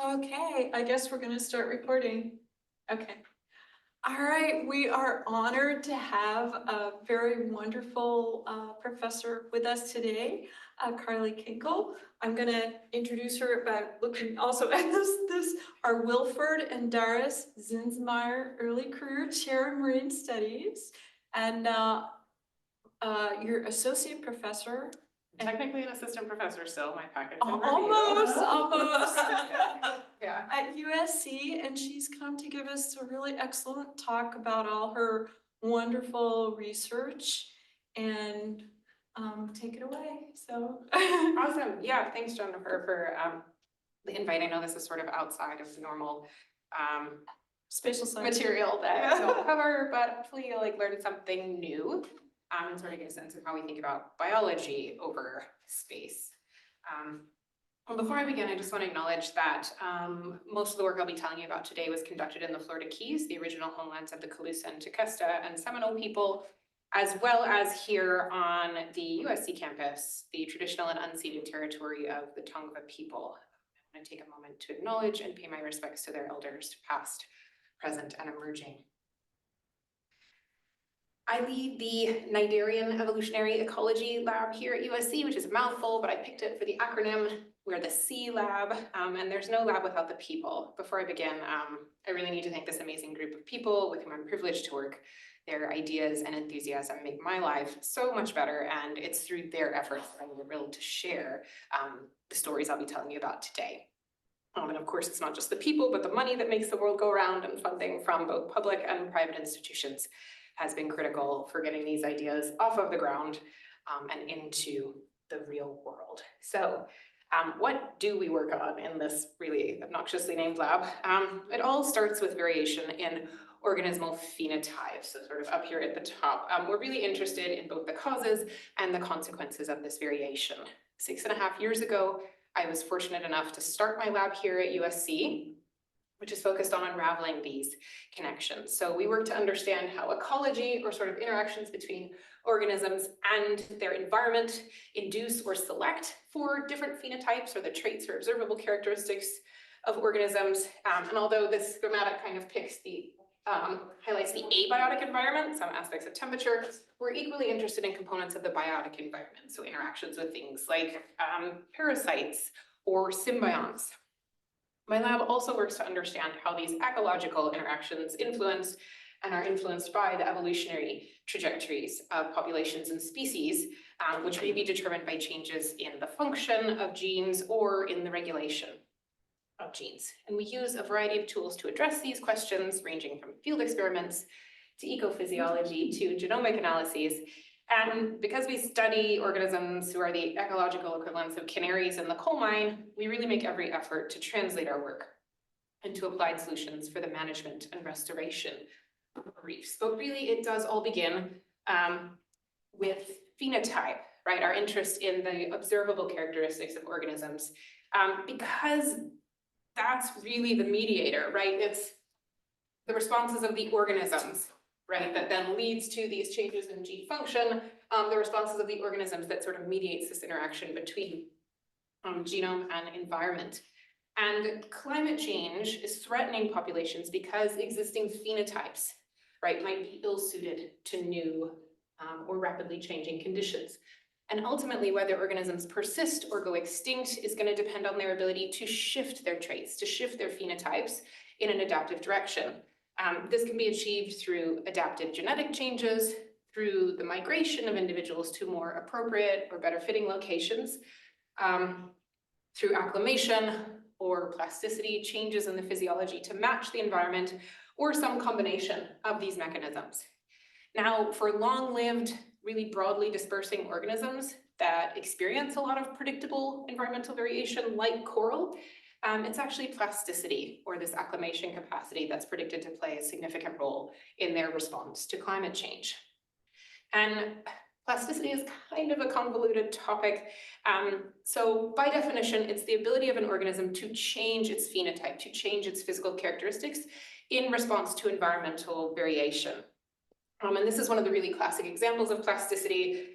Okay, I guess we're gonna start recording. Okay. All right, we are honored to have a very wonderful professor with us today, Carly Kenkel. I'm gonna introduce her by looking also at this are Wilford and Doris Zinsmeyer Early Career Chair in Marine Studies, and your associate professor. Technically an assistant professor still, my package. Almost. Yeah. At USC, and she's come to give us a really excellent talk about all her wonderful research, and take it away. So Awesome. Yeah, thanks, Jennifer, for the invite. I know this is sort of outside of the normal spatial science material that we'll cover, but hopefully you'll learn something new and sort of get a sense of how we think about biology over space. Well, before I begin, I just want to acknowledge that most of the work I'll be telling you about today was conducted in the Florida Keys, the original homelands of the Calusa and Tequesta and Seminole people, as well as here on the USC campus, the traditional and unceded territory of the Tongva people. I'm going to take a moment to acknowledge and pay my respects to their elders, past, present, and emerging. I lead the Cnidarian Evolutionary Ecology Lab here at USC, which is a mouthful, but I picked it for the acronym. We're the C Lab, and there's no lab without the people. Before I begin, I really need to thank this amazing group of people with whom I'm privileged to work. Their ideas and enthusiasm make my life so much better, and it's through their efforts that I'm thrilled to share the stories I'll be telling you about today. And of course, it's not just the people, but the money that makes the world go round, and funding from both public and private institutions has been critical for getting these ideas off of the ground and into the real world. So what do we work on in this really obnoxiously named lab? It all starts with variation in organismal phenotypes, so sort of up here at the top. We're really interested in both the causes and the consequences of this variation. 6.5 years ago, I was fortunate enough to start my lab here at USC, which is focused on unraveling these connections. So we work to understand how ecology, or sort of interactions between organisms and their environment, induce or select for different phenotypes or the traits or observable characteristics of organisms. And although this schematic kind of picks the highlights the abiotic environment, some aspects of temperature, we're equally interested in components of the biotic environment, so interactions with things like parasites or symbionts. My lab also works to understand how these ecological interactions influence and are influenced by the evolutionary trajectories of populations and species, which may be determined by changes in the function of genes or in the regulation of genes. And we use a variety of tools to address these questions, ranging from field experiments to ecophysiology to genomic analyses. And because we study organisms who are the ecological equivalents of canaries in the coal mine, we really make every effort to translate our work into applied solutions for the management and restoration of reefs. But really, it does all begin with phenotype, right? Our interest in the observable characteristics of organisms, because that's really the mediator, right? It's the responses of the organisms, right, that then leads to these changes in gene function, the responses of the organisms that sort of mediates this interaction between genome and environment. And climate change is threatening populations because existing phenotypes, right, might be ill-suited to new or rapidly changing conditions. And ultimately, whether organisms persist or go extinct is going to depend on their ability to shift their traits, to shift their phenotypes in an adaptive direction. This can be achieved through adaptive genetic changes, through the migration of individuals to more appropriate or better fitting locations, through acclimation or plasticity, changes in the physiology to match the environment, or some combination of these mechanisms. Now, for long-lived, really broadly dispersing organisms that experience a lot of predictable environmental variation, like coral, it's actually plasticity, or this acclimation capacity, that's predicted to play a significant role in their response to climate change. And plasticity is kind of a convoluted topic. So by definition, it's the ability of an organism to change its phenotype, to change its physical characteristics in response to environmental variation. And this is one of the really classic examples of plasticity.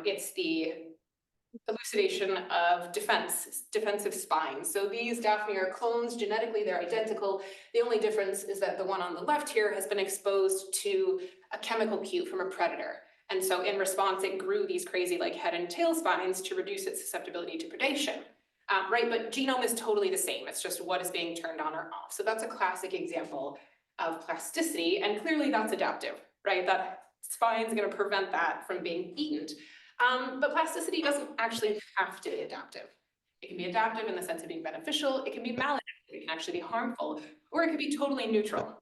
It's the elucidation of defensive spines. So these Daphne are clones, genetically they're identical. The only difference is that the one on the left here has been exposed to a chemical cue from a predator. And so in response, it grew these crazy like head and tail spines to reduce its susceptibility to predation. Right, but genome is totally the same. It's just what is being turned on or off. So that's a classic example of plasticity, and clearly that's adaptive, right? That spine's going to prevent that from being eaten. But plasticity doesn't actually have to be adaptive. It can be adaptive in the sense of being beneficial. It can be maladaptive. It can actually be harmful, or it could be totally neutral,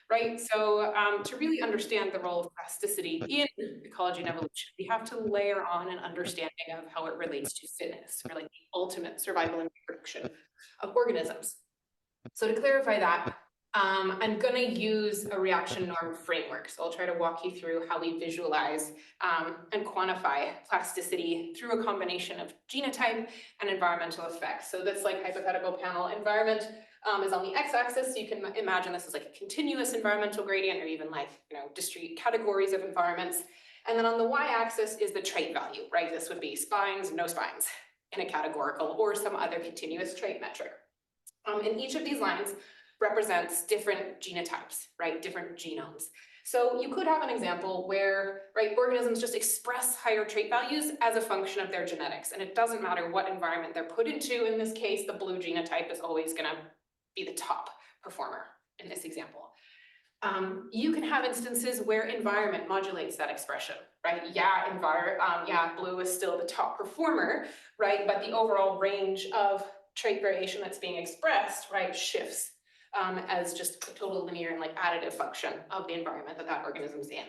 right? So to really understand the role of plasticity in ecology and evolution, we have to layer on an understanding of how it relates to fitness, or like the ultimate survival and reproduction of organisms. So to clarify that, I'm going to use a reaction norm framework. So I'll try to walk you through how we visualize and quantify plasticity through a combination of genotype and environmental effects. So this like hypothetical panel environment is on the x-axis. So you can imagine this is like a continuous environmental gradient, or even like, discrete categories of environments. And then on the y-axis is the trait value, right? This would be spines, no spines in a categorical, or some other continuous trait metric. And each of these lines represents different genotypes, right? Different genomes. So you could have an example where, right, organisms just express higher trait values as a function of their genetics. And it doesn't matter what environment they're put into. In this case, the blue genotype is always going to be the top performer in this example. You can have instances where environment modulates that expression, right? Yeah, blue is still the top performer, right? But the overall range of trait variation that's being expressed, right, shifts as just a total linear and like additive function of the environment that organism's in.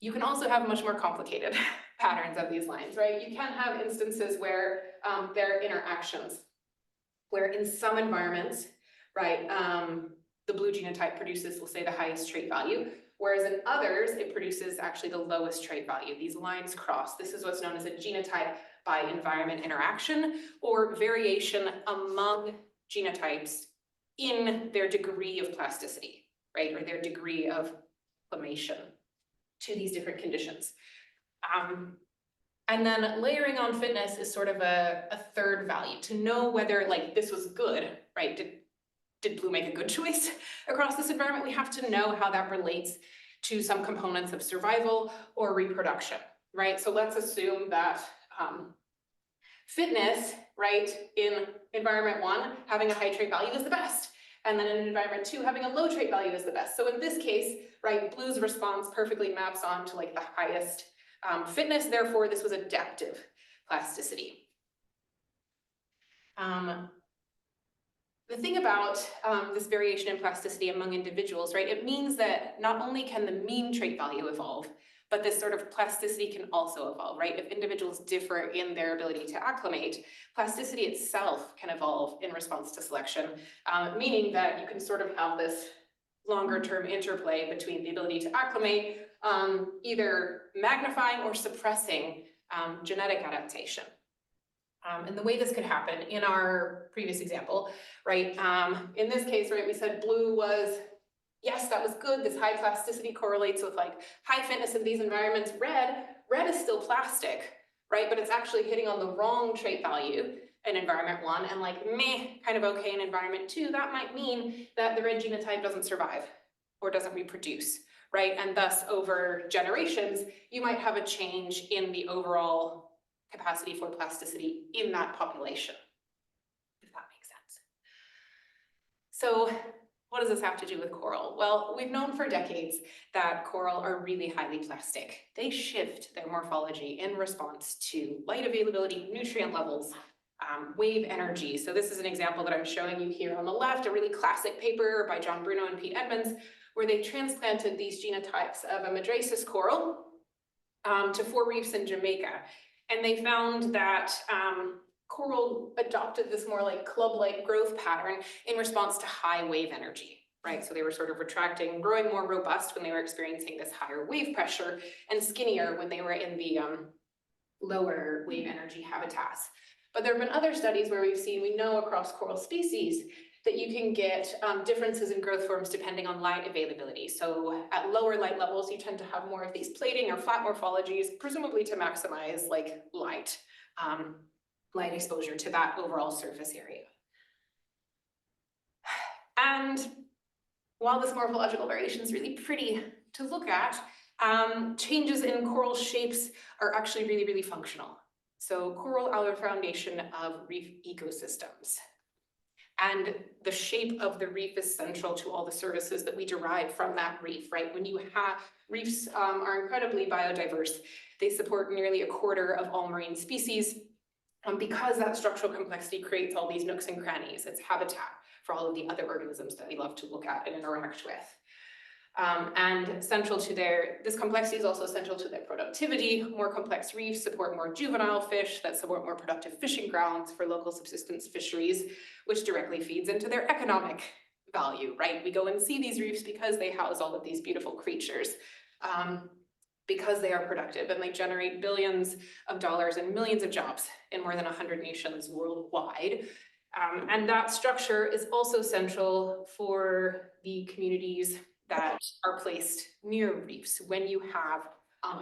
You can also have much more complicated patterns of these lines, right? You can have instances where there are interactions, where in some environments, right, the blue genotype produces, we'll say, the highest trait value, whereas in others, it produces actually the lowest trait value. These lines cross. This is what's known as a genotype by environment interaction, or variation among genotypes in their degree of plasticity, right, or their degree of acclimation to these different conditions. And then layering on fitness is sort of a third value to know whether like this was good, right? Did blue make a good choice across this environment? We have to know how that relates to some components of survival or reproduction, right? So let's assume that fitness, right, in environment 1, having a high trait value is the best. And then in environment 2, having a low trait value is the best. So in this case, right, blue's response perfectly maps on to like the highest fitness. Therefore, this was adaptive plasticity. The thing about this variation in plasticity among individuals, right, it means that not only can the mean trait value evolve, but this sort of plasticity can also evolve, right? If individuals differ in their ability to acclimate, plasticity itself can evolve in response to selection, meaning that you can sort of have this longer term interplay between the ability to acclimate, either magnifying or suppressing genetic adaptation. And the way this could happen in our previous example, right, in this case, right, we said blue was, yes, that was good. This high plasticity correlates with like high fitness in these environments. Red is still plastic, right? But it's actually hitting on the wrong trait value in environment 1 and like meh, kind of okay in environment 2. That might mean that the red genotype doesn't survive or doesn't reproduce, right? And thus over generations, you might have a change in the overall capacity for plasticity in that population, if that makes sense. So what does this have to do with coral? Well, we've known for decades that coral are really highly plastic. They shift their morphology in response to light availability, nutrient levels, wave energy. So this is an example that I'm showing you here on the left, a really classic paper by John Bruno and Pete Edmonds, where they transplanted these genotypes of a madrasis coral to 4 reefs in Jamaica. And they found that coral adopted this more like club-like growth pattern in response to high wave energy, right? So they were sort of retracting, growing more robust when they were experiencing this higher wave pressure, and skinnier when they were in the lower wave energy habitats. But there have been other studies where we know across coral species that you can get differences in growth forms depending on light availability. So at lower light levels, you tend to have more of these plating or flat morphologies, presumably to maximize like light exposure to that overall surface area. And while this morphological variation is really pretty to look at, changes in coral shapes are actually really, really functional. So coral are the foundation of reef ecosystems. And the shape of the reef is central to all the services that we derive from that reef, right? When you have reefs are incredibly biodiverse. They support nearly a quarter of all marine species. Because that structural complexity creates all these nooks and crannies. It's habitat for all of the other organisms that we love to look at and interact with. And central to this complexity is also central to their productivity. More complex reefs support more juvenile fish that support more productive fishing grounds for local subsistence fisheries, which directly feeds into their economic value, right? We go and see these reefs because they house all of these beautiful creatures, because they are productive and they generate billions of dollars and millions of jobs in more than 100 nations worldwide. And that structure is also central for the communities that are placed near reefs. When you have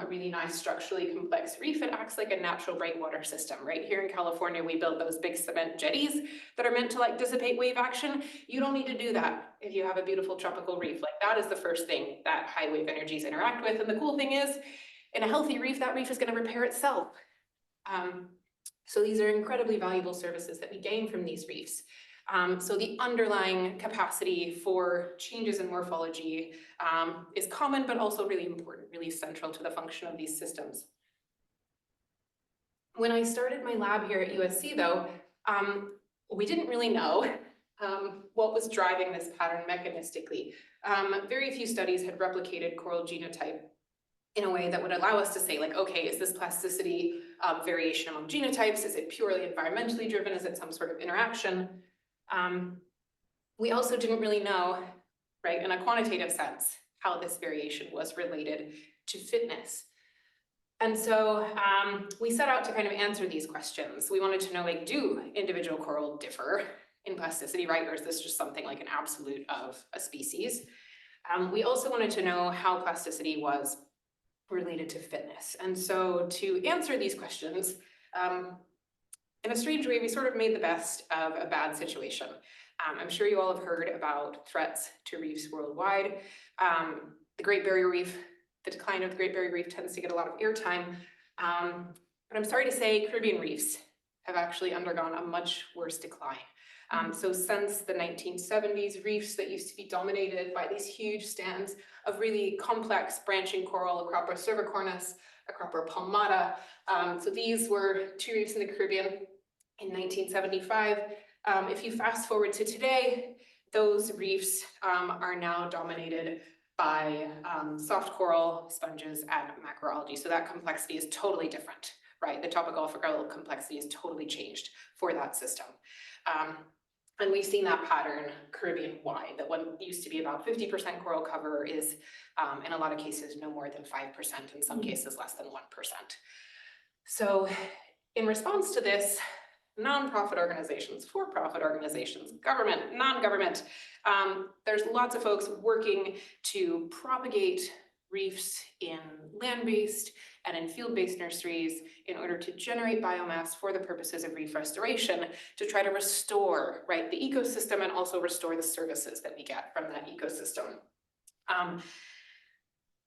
a really nice structurally complex reef, it acts like a natural breakwater system. Right here in California, we build those big cement jetties that are meant to like dissipate wave action. You don't need to do that if you have a beautiful tropical reef. Like that is the first thing that high wave energies interact with. And the cool thing is, in a healthy reef, that reef is going to repair itself. So these are incredibly valuable services that we gain from these reefs. So the underlying capacity for changes in morphology is common, but also really important, really central to the function of these systems. When I started my lab here at USC though, we didn't really know what was driving this pattern mechanistically. Very few studies had replicated coral genotype in a way that would allow us to say like, okay, is this plasticity variation among genotypes? Is it purely environmentally driven? Is it some sort of interaction? We also didn't really know, right, in a quantitative sense, how this variation was related to fitness. And so we set out to kind of answer these questions. We wanted to know, like, do individual coral differ in plasticity, right? Or is this just something like an absolute of a species? We also wanted to know how plasticity was related to fitness. And so to answer these questions, in a strange way, we sort of made the best of a bad situation. I'm sure you all have heard about threats to reefs worldwide. The Great Barrier Reef, the decline of the Great Barrier Reef tends to get a lot of airtime. But I'm sorry to say Caribbean reefs have actually undergone a much worse decline. So since the 1970s, reefs that used to be dominated by these huge stands of really complex branching coral, Acropora cervicornis, Acropora palmata. So these were two reefs in the Caribbean in 1975. If you fast forward to today, those reefs are now dominated by soft coral, sponges, and macroalgae. So that complexity is totally different, right? The topographical complexity is totally changed for that system. And we've seen that pattern Caribbean-wide, that what used to be about 50% coral cover is, in a lot of cases, no more than 5%, in some cases less than 1%. So in response to this, nonprofit organizations, for-profit organizations, government, non-government, there's lots of folks working to propagate reefs in land-based and in field-based nurseries in order to generate biomass for the purposes of reef restoration to try to restore, right, the ecosystem and also restore the services that we get from that ecosystem.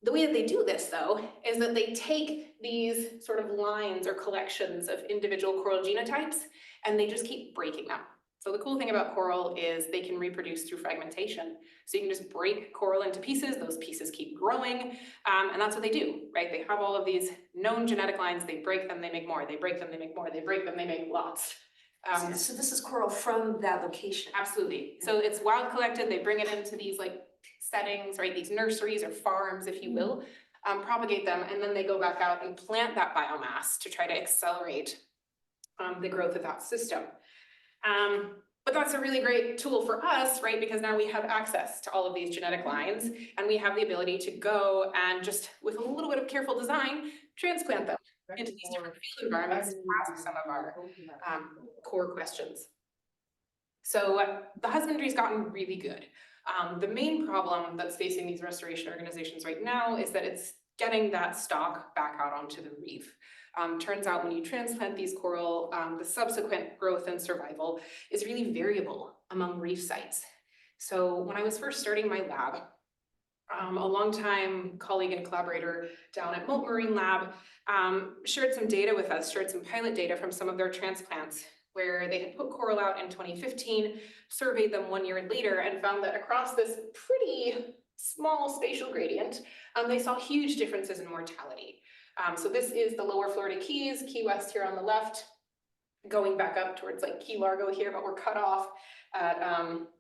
The way that they do this, though, is that they take these sort of lines or collections of individual coral genotypes and they just keep breaking them. So the cool thing about coral is they can reproduce through fragmentation. So you can just break coral into pieces, those pieces keep growing, and that's what they do, right? They have all of these known genetic lines, they break them, they make more, they break them, they make more, they break them, they make lots. So this is coral from that location? Absolutely. So it's wild collected, they bring it into these like settings, right? These nurseries or farms, if you will, propagate them, and then they go back out and plant that biomass to try to accelerate the growth of that system. But that's a really great tool for us, right? Because now we have access to all of these genetic lines and we have the ability to go and just with a little bit of careful design, transplant them into these different field environments to ask some of our core questions. So the husbandry's gotten really good. The main problem that's facing these restoration organizations right now is that it's getting that stock back out onto the reef. Turns out when you transplant these coral, the subsequent growth and survival is really variable among reef sites. So when I was first starting my lab, a longtime colleague and collaborator down at Moult Marine Lab shared some data with us, shared some pilot data from some of their transplants where they had put coral out in 2015, surveyed them 1 year later, and found that across this pretty small spatial gradient, they saw huge differences in mortality. So this is the lower Florida Keys, Key West here on the left, going back up towards like Key Largo here, but we're cut off at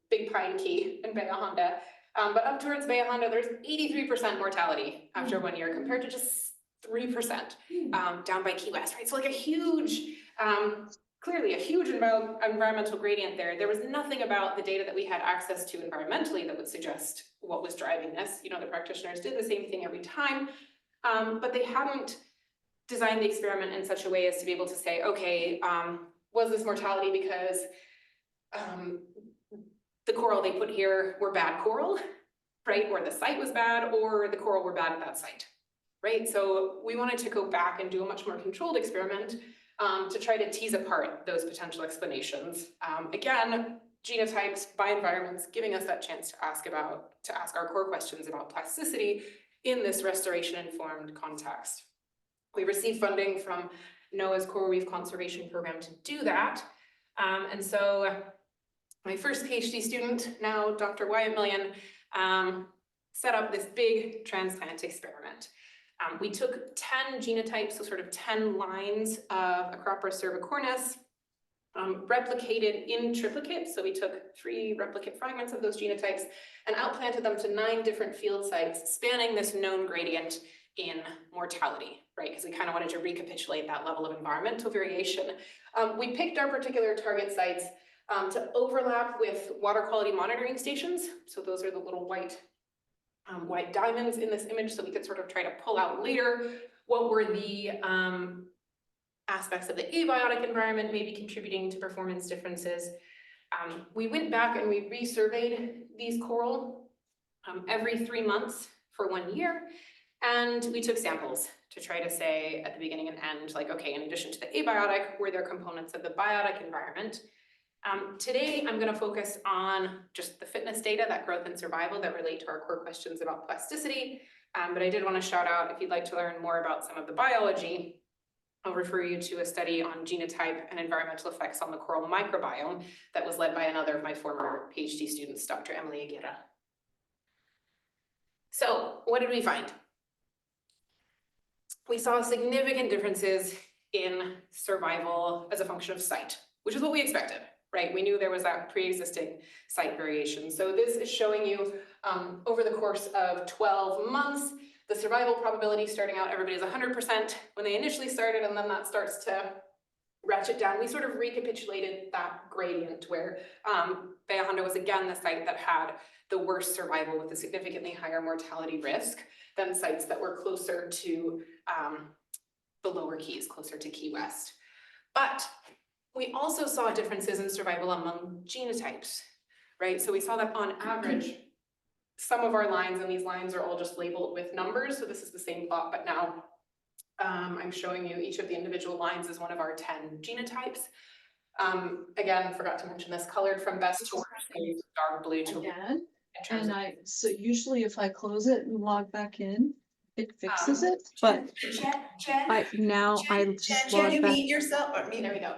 Big Pine Key in Bay Honda. But up towards Bay Honda, there's 83% mortality after 1 year compared to just 3% down by Key West, right? So like a huge, clearly a huge environmental gradient there. There was nothing about the data that we had access to environmentally that would suggest what was driving this. You know, the practitioners did the same thing every time, but they hadn't designed the experiment in such a way as to be able to say, okay, was this mortality because the coral they put here were bad coral, right? Or the site was bad, or the coral were bad at that site, right? So we wanted to go back and do a much more controlled experiment to try to tease apart those potential explanations. Again, genotypes by environments, giving us that chance to ask our core questions about plasticity in this restoration-informed context. We received funding from NOAA's Coral Reef Conservation Program to do that. And so my first PhD student, now Dr. Wyatt Million, set up this big transplant experiment. We took 10 genotypes, so sort of 10 lines of Acropora cervicornis, replicated in triplicates. So we took 3 replicate fragments of those genotypes and outplanted them to 9 different field sites spanning this known gradient in mortality, right? Because we kind of wanted to recapitulate that level of environmental variation. We picked our particular target sites to overlap with water quality monitoring stations. So those are the little white diamonds in this image, so we could sort of try to pull out later what were the aspects of the abiotic environment maybe contributing to performance differences. We went back and we resurveyed these coral every 3 months for 1 year, and we took samples to try to say at the beginning and end, like, okay, in addition to the abiotic, were there components of the biotic environment? Today, I'm going to focus on just the fitness data, that growth and survival that relate to our core questions about plasticity. But I did want to shout out, if you'd like to learn more about some of the biology, I'll refer you to a study on genotype and environmental effects on the coral microbiome that was led by another of my former PhD students, Dr. Emily Aguirre. So what did we find? We saw significant differences in survival as a function of site, which is what we expected. Right, we knew there was that pre-existing site variation. So this is showing you over the course of 12 months, the survival probability starting out, everybody's 100% when they initially started, and then that starts to ratchet down. We sort of recapitulated that gradient where Bay Honda was again the site that had the worst survival with a significantly higher mortality risk than sites that were closer to the lower Keys, closer to Key West. But we also saw differences in survival among genotypes, right? So we saw that on average, some of our lines, and these lines are all just labeled with numbers. So this is the same plot, but now I'm showing you each of the individual lines as one of our 10 genotypes. Again, forgot to mention this, colored from best to worst, dark blue to Again, and so usually if I close it and log back in, it fixes it, but Jen, I just Jen, log you back. mute yourself, or mute. there we go.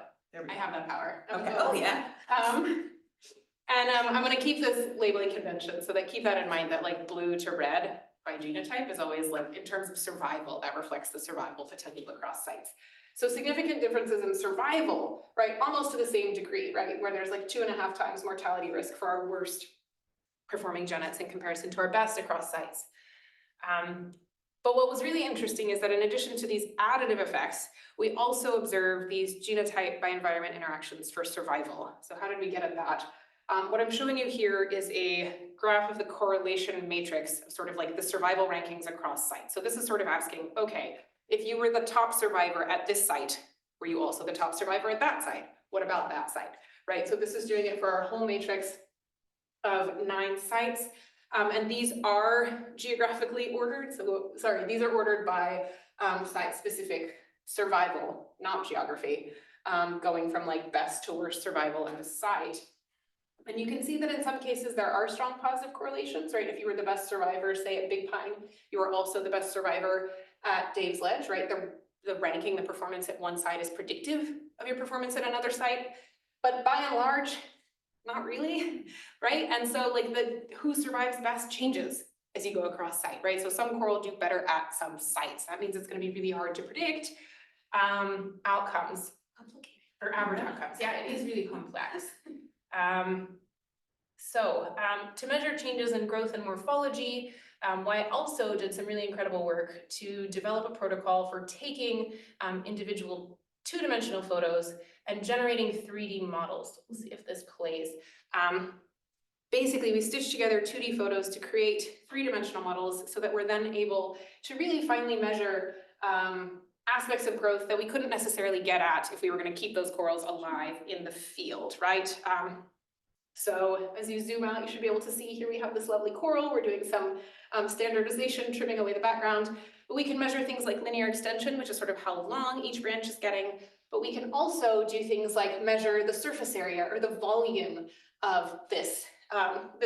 I have that power. Okay. Oh, yeah. I'm going to keep this labeling convention so that keep that in mind, that like blue to red by genotype is always like in terms of survival, that reflects the survival potential across sites. So significant differences in survival, right? Almost to the same degree, right? Where there's like 2.5 times mortality risk for our worst performing genets in comparison to our best across sites. But what was really interesting is that in addition to these additive effects, we also observed these genotype by environment interactions for survival. So how did we get at that? What I'm showing you here is a graph of the correlation matrix, sort of like the survival rankings across sites. So this is sort of asking, okay, if you were the top survivor at this site, were you also the top survivor at that site? What about that site? right? So this is doing it for our whole matrix of 9 sites. And these are geographically ordered. So, sorry, these are ordered by site-specific survival, not geography, going from like best to worst survival in the site. And you can see that in some cases there are strong positive correlations, right? If you were the best survivor, say at Big Pine, you were also the best survivor at Dave's Ledge, right? The ranking, the performance at one site is predictive of your performance at another site. But by and large, not really, right? And so like who survives best changes as you go across site, right? So some coral do better at some sites. That means it's going to be really hard to predict outcomes. Complicated. Or average outcomes. Yeah, it is really complex. To measure changes in growth and morphology, Wyatt also did some really incredible work to develop a protocol for taking individual two-dimensional photos and generating 3D models. We'll see if this plays. Basically, we stitched together 2D photos to create three-dimensional models so that we're then able to really finely measure aspects of growth that we couldn't necessarily get at if we were going to keep those corals alive in the field, right? So as you zoom out, you should be able to see here we have this lovely coral. We're doing some standardization, trimming away the background. But we can measure things like linear extension, which is sort of how long each branch is getting. But we can also do things like measure the surface area or the volume of this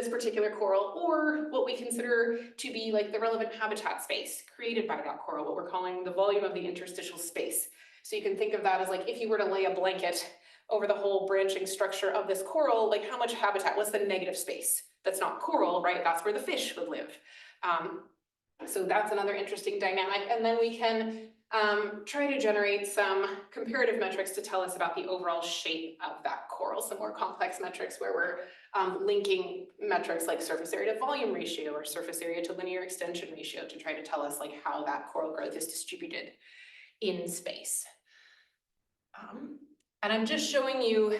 particular coral, or what we consider to be like the relevant habitat space created by that coral, what we're calling the volume of the interstitial space. So you can think of that as like if you were to lay a blanket over the whole branching structure of this coral, like how much habitat, what's the negative space? That's not coral, right? That's where the fish would live. So that's another interesting dynamic. And then we can try to generate some comparative metrics to tell us about the overall shape of that coral, some more complex metrics where we're linking metrics like surface area to volume ratio or surface area to linear extension ratio to try to tell us like how that coral growth is distributed in space. And I'm just showing you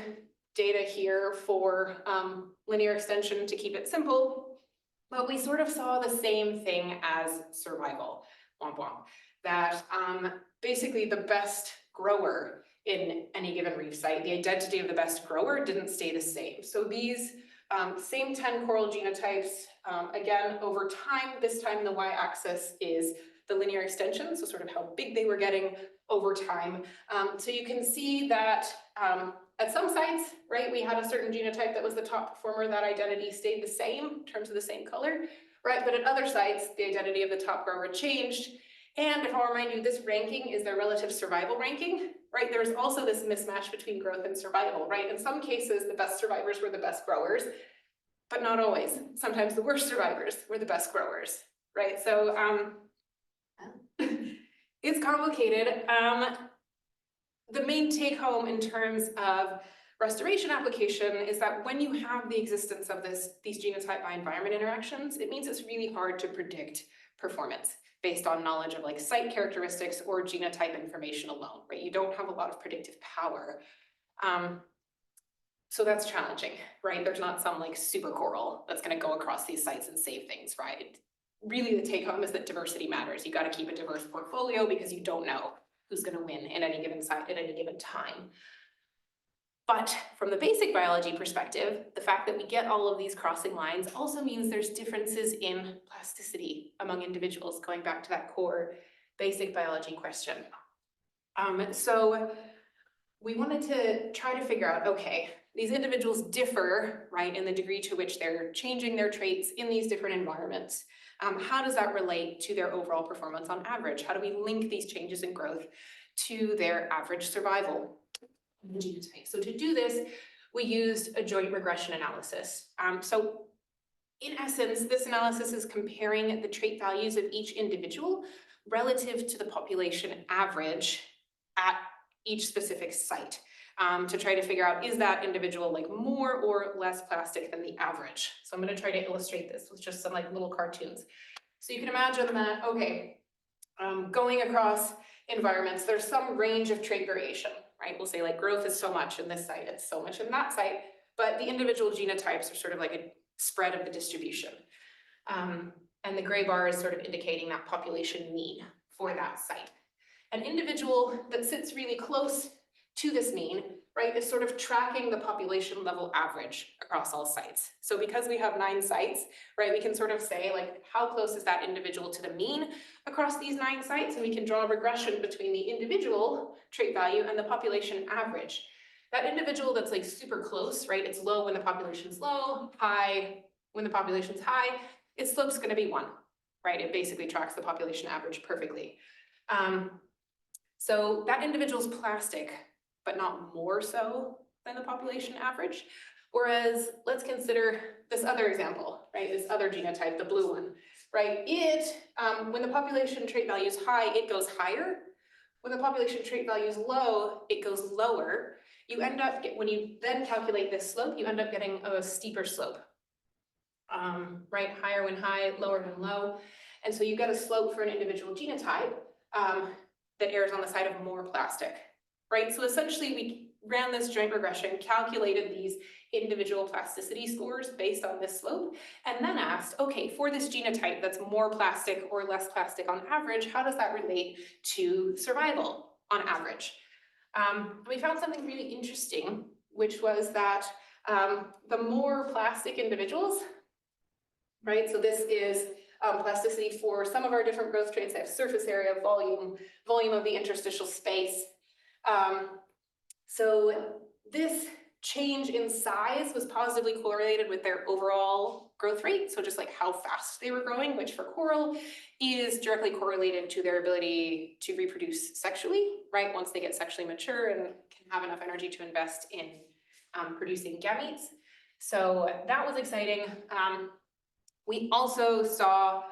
data here for linear extension to keep it simple, but we sort of saw the same thing as survival, womp womp, that basically the best grower in any given reef site, the identity of the best grower didn't stay the same. So these same 10 coral genotypes, again, over time, this time the y-axis is the linear extension, so sort of how big they were getting over time. So you can see that at some sites, right, we had a certain genotype that was the top performer, that identity stayed the same in terms of the same color, right? But at other sites, the identity of the top grower changed. And if I'll remind you, this ranking is their relative survival ranking, right? There's also this mismatch between growth and survival, right? In some cases, the best survivors were the best growers, but not always. Sometimes the worst survivors were the best growers, right? So it's complicated. The main take home in terms of restoration application is that when you have the existence of these genotype by environment interactions, it means it's really hard to predict performance based on knowledge of like site characteristics or genotype information alone, right? You don't have a lot of predictive power. So that's challenging, right? There's not some like super coral that's going to go across these sites and save things, right? Really the take home is that diversity matters. You got to keep a diverse portfolio because you don't know who's going to win in any given site at any given time. But from the basic biology perspective, the fact that we get all of these crossing lines also means there's differences in plasticity among individuals, going back to that core basic biology question. So we wanted to try to figure out, okay, these individuals differ, right, in the degree to which they're changing their traits in these different environments. How does that relate to their overall performance on average? How do we link these changes in growth to their average survival genotype? So to do this, we used a joint regression analysis. So in essence, this analysis is comparing the trait values of each individual relative to the population average at each specific site. To try to figure out, is that individual like more or less plastic than the average? So I'm going to try to illustrate this with just some like little cartoons. So you can imagine that, okay, going across environments, there's some range of trait variation, right? We'll say like growth is so much in this site, it's so much in that site, but the individual genotypes are sort of like a spread of the distribution. And the gray bar is sort of indicating that population mean for that site. An individual that sits really close to this mean, right, is sort of tracking the population level average across all sites. So because we have 9 sites, right, we can sort of say like, how close is that individual to the mean across these 9 sites? And we can draw a regression between the individual trait value and the population average. That individual that's like super close, right, it's low when the population's low, high when the population's high, its slope's gonna be 1, right? It basically tracks the population average perfectly. So that individual's plastic, but not more so than the population average. Whereas let's consider this other example, right? This other genotype, the blue one, right? When the population trait value is high, it goes higher. When the population trait value is low, it goes lower. You end up, when you then calculate this slope, you end up getting a steeper slope. Right, higher when high, lower when low. And so you get a slope for an individual genotype that errs on the side of more plastic, right? So essentially we ran this joint regression, calculated these individual plasticity scores based on this slope, and then asked, okay, for this genotype that's more plastic or less plastic on average, how does that relate to survival on average? We found something really interesting, which was that the more plastic individuals, right? So this is plasticity for some of our different growth traits that have surface area, volume of the interstitial space. So this change in size was positively correlated with their overall growth rate. So just like how fast they were growing, which for coral is directly correlated to their ability to reproduce sexually, right? Once they get sexually mature and can have enough energy to invest in producing gametes. So that was exciting. We also saw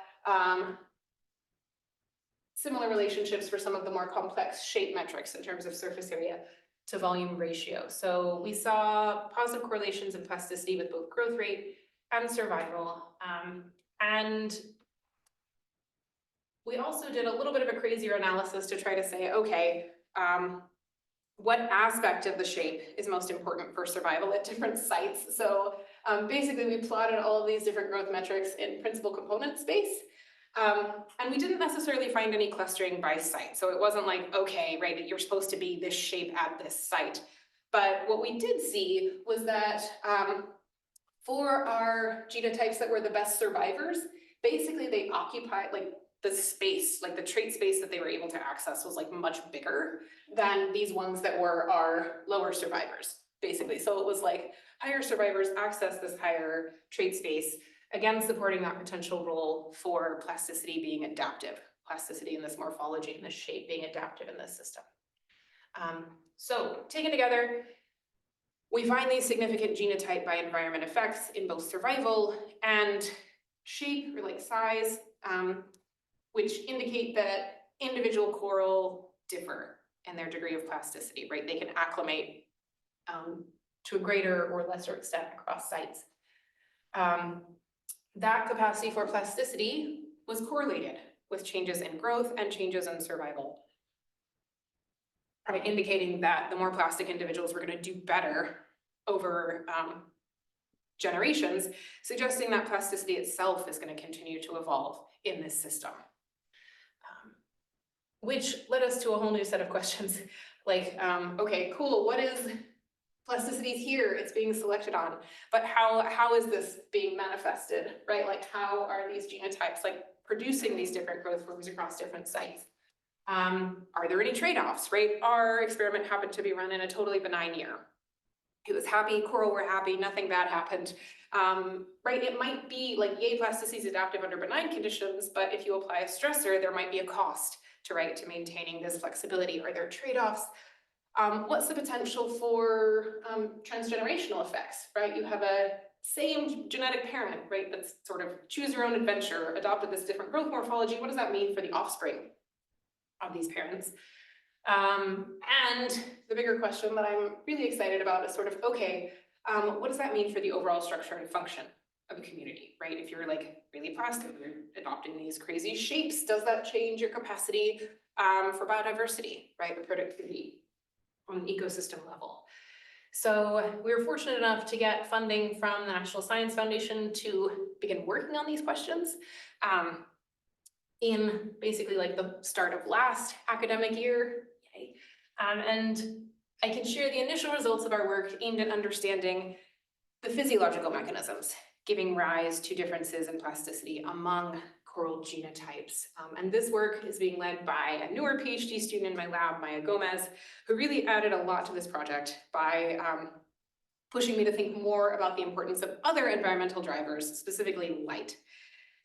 similar relationships for some of the more complex shape metrics in terms of surface area to volume ratio. So we saw positive correlations in plasticity with both growth rate and survival. And we also did a little bit of a crazier analysis to try to say, okay, what aspect of the shape is most important for survival at different sites? So basically we plotted all of these different growth metrics in principal component space. And we didn't necessarily find any clustering by site. So it wasn't like, okay, right, that you're supposed to be this shape at this site. But what we did see was that for our genotypes that were the best survivors, basically they occupied like the space, like the trait space that they were able to access was like much bigger than these ones that were our lower survivors, basically. So it was like higher survivors access this higher trait space, again, supporting that potential role for plasticity being adaptive, plasticity in this morphology and this shape being adaptive in this system. So taken together, we find these significant genotype by environment effects in both survival and shape or like size, which indicate that individual coral differ in their degree of plasticity, right? They can acclimate to a greater or lesser extent across sites. That capacity for plasticity was correlated with changes in growth and changes in survival, right? Indicating that the more plastic individuals were going to do better over generations, suggesting that plasticity itself is going to continue to evolve in this system. Which led us to a whole new set of questions, like, okay, cool, what is plasticity is here, it's being selected on, but how is this being manifested, right? Like how are these genotypes like producing these different growth forms across different sites? Are there any trade-offs, right? Our experiment happened to be run in a totally benign year. It was happy, coral were happy, nothing bad happened, right? It might be like, yay, plasticity is adaptive under benign conditions, but if you apply a stressor, there might be a cost to maintaining this flexibility. Are there trade-offs? What's the potential for transgenerational effects, right? You have a same genetic parent, right, that's sort of choose your own adventure, adopted this different growth morphology. What does that mean for the offspring of these parents? And the bigger question that I'm really excited about is sort of, okay, what does that mean for the overall structure and function of a community, right? If you're like really plastic, you're adopting these crazy shapes, does that change your capacity for biodiversity, right, or productivity on an ecosystem level? So we were fortunate enough to get funding from the National Science Foundation to begin working on these questions in basically like the start of last academic year. And I can share the initial results of our work aimed at understanding the physiological mechanisms giving rise to differences in plasticity among coral genotypes. And this work is being led by a newer PhD student in my lab, Maya Gomez, who really added a lot to this project by pushing me to think more about the importance of other environmental drivers, specifically light.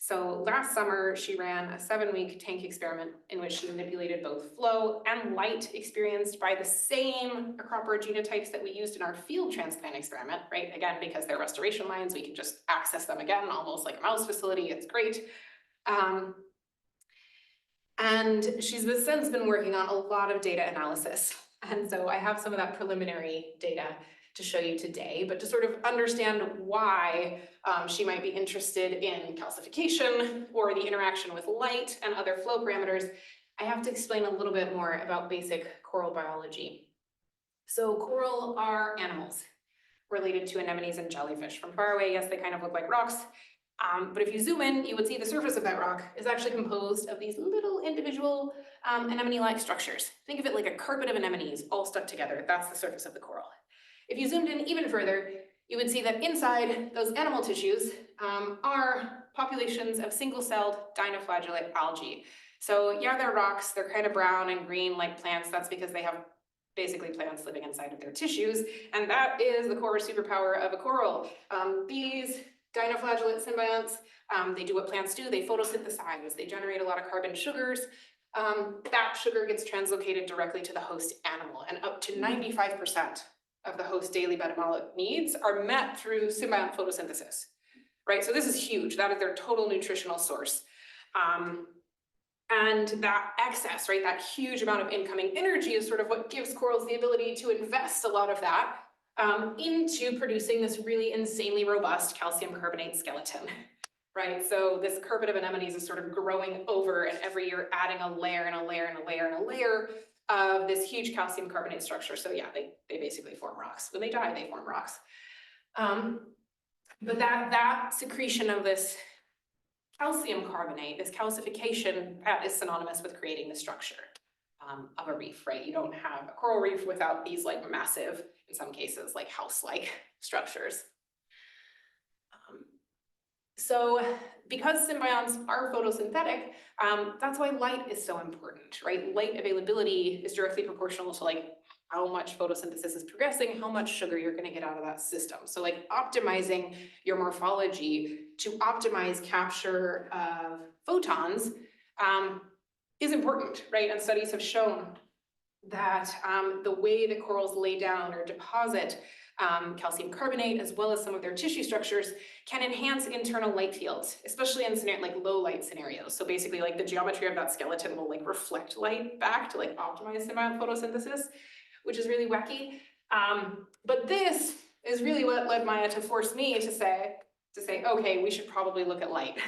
So last summer, she ran a 7-week tank experiment in which she manipulated both flow and light experienced by the same Acropora genotypes that we used in our field transplant experiment, right? Again, because they're restoration lines, we can just access them again, almost like a mouse facility. It's great. And she's since been working on a lot of data analysis. And so I have some of that preliminary data to show you today, but to sort of understand why she might be interested in calcification or the interaction with light and other flow parameters, I have to explain a little bit more about basic coral biology. So coral are animals related to anemones and jellyfish. From far away, yes, they kind of look like rocks, but if you zoom in, you would see the surface of that rock is actually composed of these little individual anemone-like structures. Think of it like a carpet of anemones all stuck together. That's the surface of the coral. If you zoomed in even further, you would see that inside those animal tissues are populations of single-celled dinoflagellate algae. So yeah, they're rocks, they're kind of brown and green like plants. That's because they have basically plants living inside of their tissues, and that is the core superpower of a coral. These dinoflagellate symbionts, they do what plants do, they photosynthesize, they generate a lot of carbon sugars. That sugar gets translocated directly to the host animal, and up to 95% of the host daily metabolic needs are met through symbiont photosynthesis, right? So this is huge. That is their total nutritional source. And that excess, right, that huge amount of incoming energy is sort of what gives corals the ability to invest a lot of that into producing this really insanely robust calcium carbonate skeleton, right? So this carpet of anemones is sort of growing over, and every year adding a layer and a layer and a layer and a layer of this huge calcium carbonate structure. So yeah, they basically form rocks. When they die, they form rocks. But that secretion of this calcium carbonate, this calcification, that is synonymous with creating the structure of a reef, right? You don't have a coral reef without these like massive, in some cases, like house-like structures. So because symbionts are photosynthetic, that's why light is so important, right? Light availability is directly proportional to like how much photosynthesis is progressing, how much sugar you're going to get out of that system. So like optimizing your morphology to optimize capture of photons is important, right? And studies have shown that the way that corals lay down or deposit calcium carbonate, as well as some of their tissue structures, can enhance internal light fields, especially in like low light scenarios. So basically like the geometry of that skeleton will like reflect light back to like optimize symbiont photosynthesis, which is really wacky. But this is really what led Maya to force me to say, okay, we should probably look at light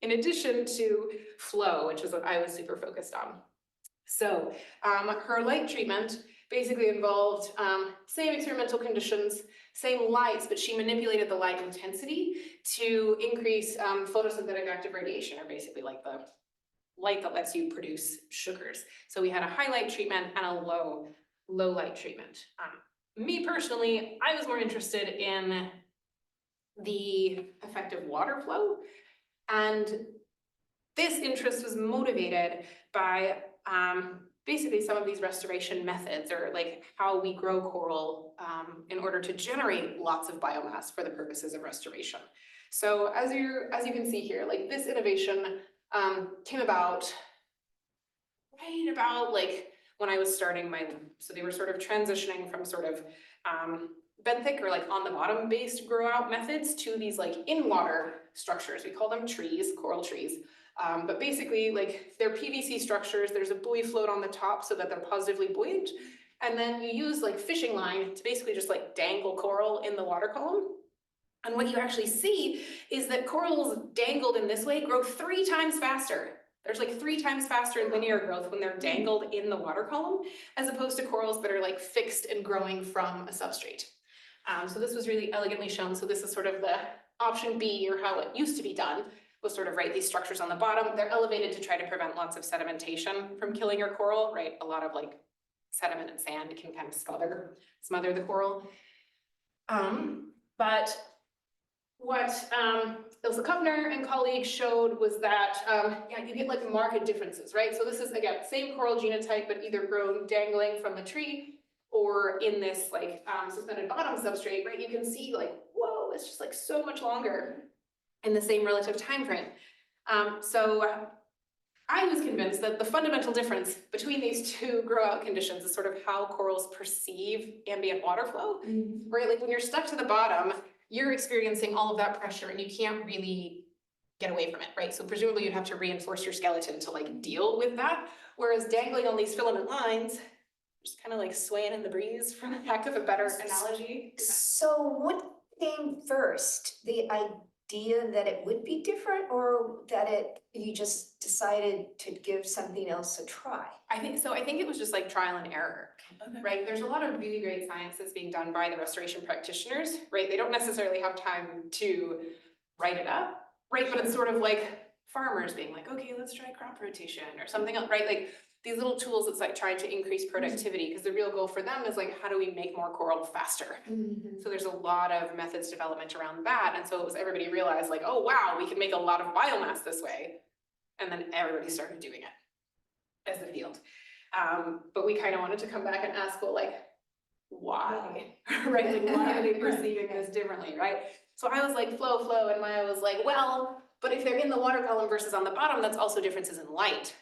in addition to flow, which is what I was super focused on. So her light treatment basically involved same experimental conditions, same lights, but she manipulated the light intensity to increase photosynthetic active radiation, or basically like the light that lets you produce sugars. So we had a high light treatment and a low light treatment. Me personally, I was more interested in the effect of water flow, and this interest was motivated by basically some of these restoration methods, or like how we grow coral in order to generate lots of biomass for the purposes of restoration. So as you can see here, like this innovation came about right about like when I was starting my lab. So they were sort of transitioning from sort of benthic or like on the bottom based grow out methods to these like in water structures. We call them trees, coral trees. But basically like they're PVC structures. There's a buoy float on the top so that they're positively buoyant. And then you use like fishing line to basically just like dangle coral in the water column. And what you actually see is that corals dangled in this way grow 3 times faster. There's like 3 times faster linear growth when they're dangled in the water column, as opposed to corals that are like fixed and growing from a substrate. So this was really elegantly shown. So this is sort of the option B, or how it used to be done, was sort of right, these structures on the bottom, they're elevated to try to prevent lots of sedimentation from killing your coral, right? A lot of like sediment and sand can kind of smother the coral. But what Ilse Kuffner and colleagues showed was that yeah, you get like marked differences, right? So this is, again, same coral genotype, but either grown dangling from the tree or in this like suspended bottom substrate, right? You can see like, whoa, it's just like so much longer in the same relative time frame. So I was convinced that the fundamental difference between these two grow out conditions is sort of how corals perceive ambient water flow, right? Like when you're stuck to the bottom, you're experiencing all of that pressure and you can't really get away from it, right? So presumably you'd have to reinforce your skeleton to like deal with that. Whereas dangling on these filament lines, just kind of like swaying in the breeze, for lack of a better analogy. So what came first? The idea that it would be different, or that you just decided to give something else a try? I think so. I think it was just like trial and error, right? There's a lot of really great science that's being done by the restoration practitioners, right? They don't necessarily have time to write it up, right? But it's sort of like farmers being like, okay, let's try crop rotation or something else, right? Like these little tools that's like trying to increase productivity, because the real goal for them is like, how do we make more coral faster? So there's a lot of methods development around that. And so it was, everybody realized like, oh, wow, we can make a lot of biomass this way. And then everybody started doing it as a field. But we kind of wanted to come back and ask, well, like, why, right? Like, why are they perceiving this differently, right? So I was like, flow, and Maya was like, well, but if they're in the water column versus on the bottom, that's also differences in light,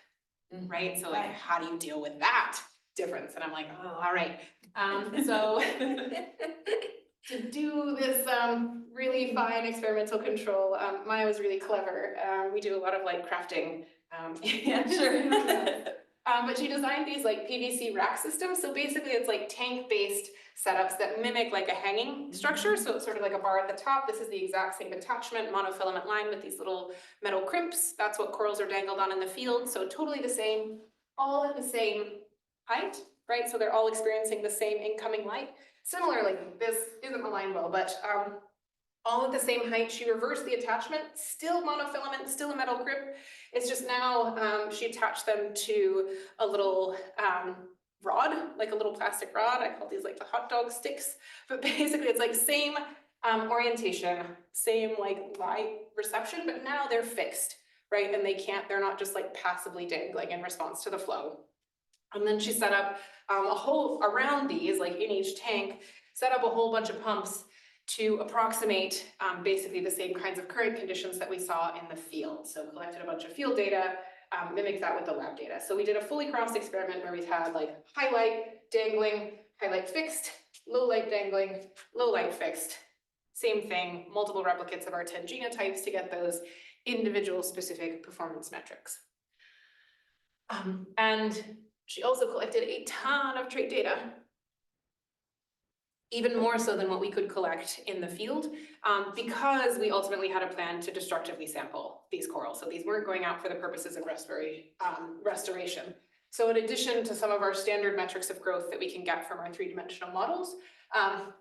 right? So like, how do you deal with that difference? And I'm like, oh, all right. So to do this really fine experimental control, Maya was really clever. We do a lot of like crafting. Yeah, sure. But she designed these like PVC rack systems. So basically it's like tank-based setups that mimic like a hanging structure. So it's sort of like a bar at the top. This is the exact same attachment, monofilament line with these little metal crimps. That's what corals are dangled on in the field. So totally the same, all at the same height, right? So they're all experiencing the same incoming light. Similarly, this isn't aligned well, but all at the same height. She reversed the attachment, still monofilament, still a metal grip. It's just now she attached them to a little rod, like a little plastic rod. I call these like the hot dog sticks, but basically it's like same orientation, same like light reception, but now they're fixed, right? And they're not just like passively dangling in response to the flow. And then she set up a whole, around these, like in each tank, set up a whole bunch of pumps to approximate basically the same kinds of current conditions that we saw in the field. So collected a bunch of field data, mimicked that with the lab data. So we did a fully crossed experiment where we had like high light dangling, high light fixed, low light dangling, low light fixed. Same thing, multiple replicates of our 10 genotypes to get those individual specific performance metrics. And she also collected a ton of trait data, even more so than what we could collect in the field, because we ultimately had a plan to destructively sample these corals. So these weren't going out for the purposes of restoration. So in addition to some of our standard metrics of growth that we can get from our three-dimensional models,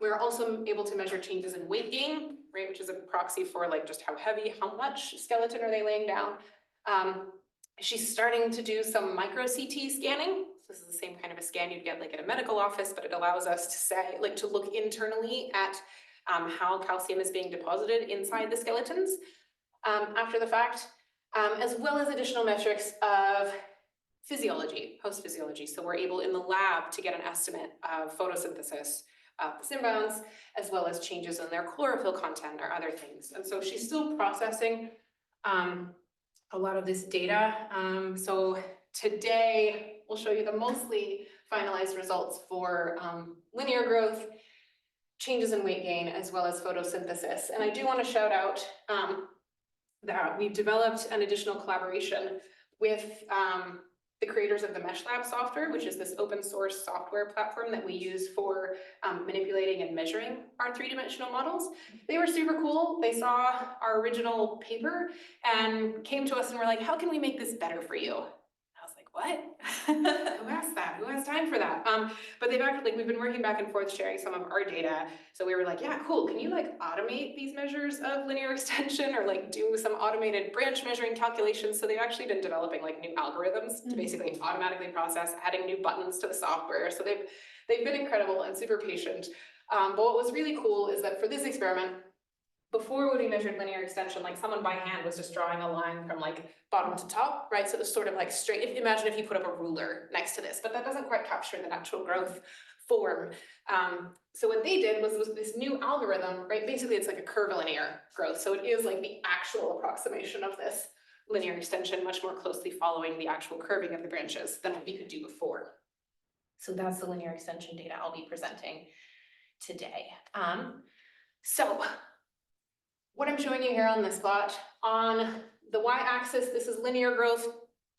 we're also able to measure changes in weight gain, right, which is a proxy for like just how heavy, how much skeleton are they laying down. She's starting to do some micro CT scanning. This is the same kind of a scan you'd get like at a medical office, but it allows us to say, like, to look internally at how calcium is being deposited inside the skeletons after the fact, as well as additional metrics of physiology, host physiology. So we're able in the lab to get an estimate of photosynthesis of the symbions, as well as changes in their chlorophyll content or other things. And so she's still processing a lot of this data. So today we'll show you the mostly finalized results for linear growth, changes in weight gain, as well as photosynthesis. And I do want to shout out that we've developed an additional collaboration with the creators of the MeshLab software, which is this open source software platform that we use for manipulating and measuring our three-dimensional models. They were super cool. They saw our original paper and came to us and were like, how can we make this better for you? I was like, what? Who asked that? Who has time for that? But they've actually, we've been working back and forth sharing some of our data. So we were like, yeah, cool. Can you like automate these measures of linear extension or like do some automated branch measuring calculations? So they've actually been developing like new algorithms to basically automatically process, adding new buttons to the software. So they've been incredible and super patient. But what was really cool is that for this experiment, before when we measured linear extension, like someone by hand was just drawing a line from like bottom to top, right? So it was sort of like straight, imagine if you put up a ruler next to this, but that doesn't quite capture the natural growth form. So what they did was this new algorithm, right? Basically it's like a curvilinear growth. So it is like the actual approximation of this linear extension, much more closely following the actual curving of the branches than what we could do before. So that's the linear extension data I'll be presenting today. So what I'm showing you here on this plot, on the y-axis, this is linear growth,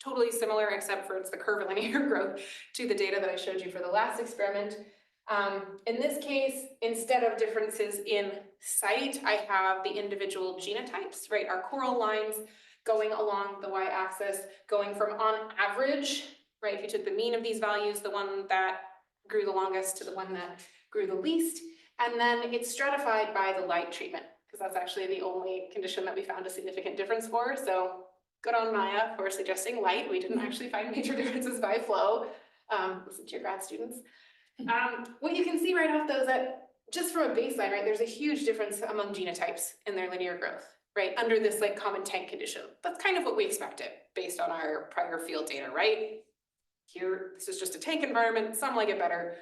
totally similar except for it's the curvilinear growth to the data that I showed you for the last experiment. In this case, instead of differences in site, I have the individual genotypes, right? Our coral lines going along the y-axis, going from on average, right? If you took the mean of these values, the one that grew the longest to the one that grew the least, and then it's stratified by the light treatment, because that's actually the only condition that we found a significant difference for. So good on Maya for suggesting light. We didn't actually find major differences by flow. Listen to your grad students. What you can see right off though is that just from a baseline, right, there's a huge difference among genotypes in their linear growth, right, under this like common tank condition. That's kind of what we expected based on our prior field data, right? Here, this is just a tank environment. Some like it better.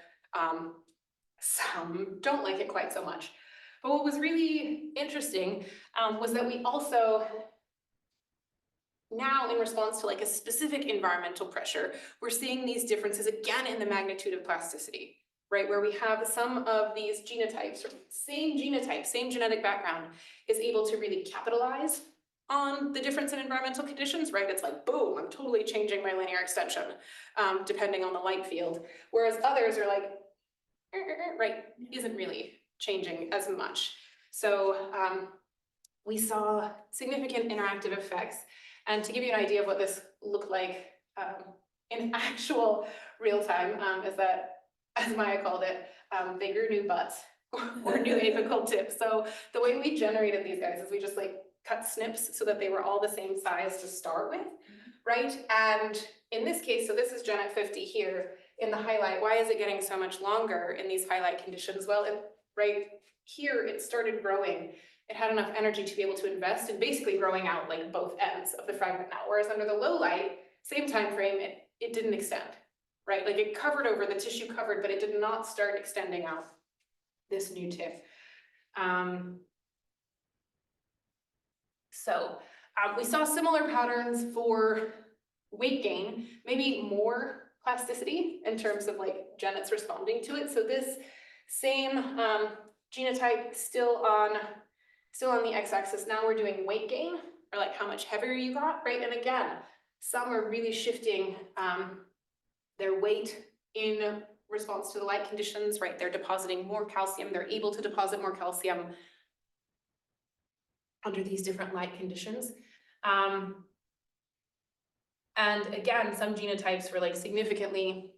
Some don't like it quite so much. But what was really interesting was that we also, now in response to like a specific environmental pressure, we're seeing these differences again in the magnitude of plasticity, right? Where we have some of these genotypes, or same genotype, same genetic background, is able to really capitalize on the difference in environmental conditions, right? It's like, boom, I'm totally changing my linear extension, depending on the light field. Whereas others are like, right, isn't really changing as much. So we saw significant interactive effects. And to give you an idea of what this looked like in actual real time, is that, as Maya called it, they grew new butts or new apical tips. So the way we generated these guys is we just like cut snips so that they were all the same size to start with, right? And in this case, so this is Gen at 50 here in the highlight. Why is it getting so much longer in these highlight conditions? Well, right here, it started growing. It had enough energy to be able to invest in basically growing out like both ends of the fragment now. Whereas under the low light, same time frame, it didn't extend, right? Like it covered over, the tissue covered, but it did not start extending out this new tip. We saw similar patterns for weight gain, maybe more plasticity in terms of like genets responding to it. So this same genotype still on the x-axis. Now we're doing weight gain, or like how much heavier you got, right? And again, some are really shifting their weight in response to the light conditions, right? They're depositing more calcium. They're able to deposit more calcium under these different light conditions. And again, some genotypes were like significantly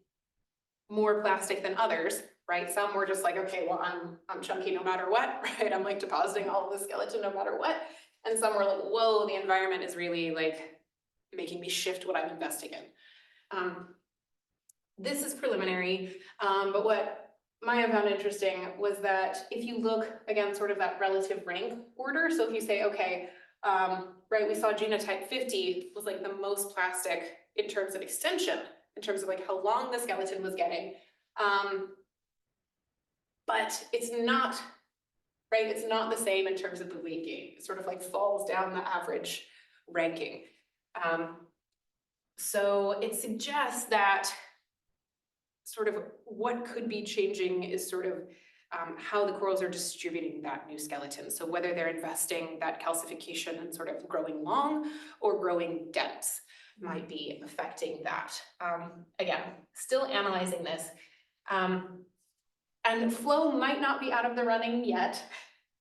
more plastic than others, right? Some were just like, okay, well, I'm chunky no matter what, right? I'm like depositing all of the skeleton no matter what. And some were like, whoa, the environment is really like making me shift what I'm investing in. This is preliminary, but what Maya found interesting was that if you look, again, sort of that relative rank order, so if you say, okay, right, we saw genotype 50 was like the most plastic in terms of extension, in terms of like how long the skeleton was getting. But it's not, right, it's not the same in terms of the weight gain. It sort of like falls down the average ranking. So it suggests that sort of what could be changing is sort of how the corals are distributing that new skeleton. So whether they're investing that calcification and sort of growing long or growing dense might be affecting that. Again, still analyzing this. And flow might not be out of the running yet.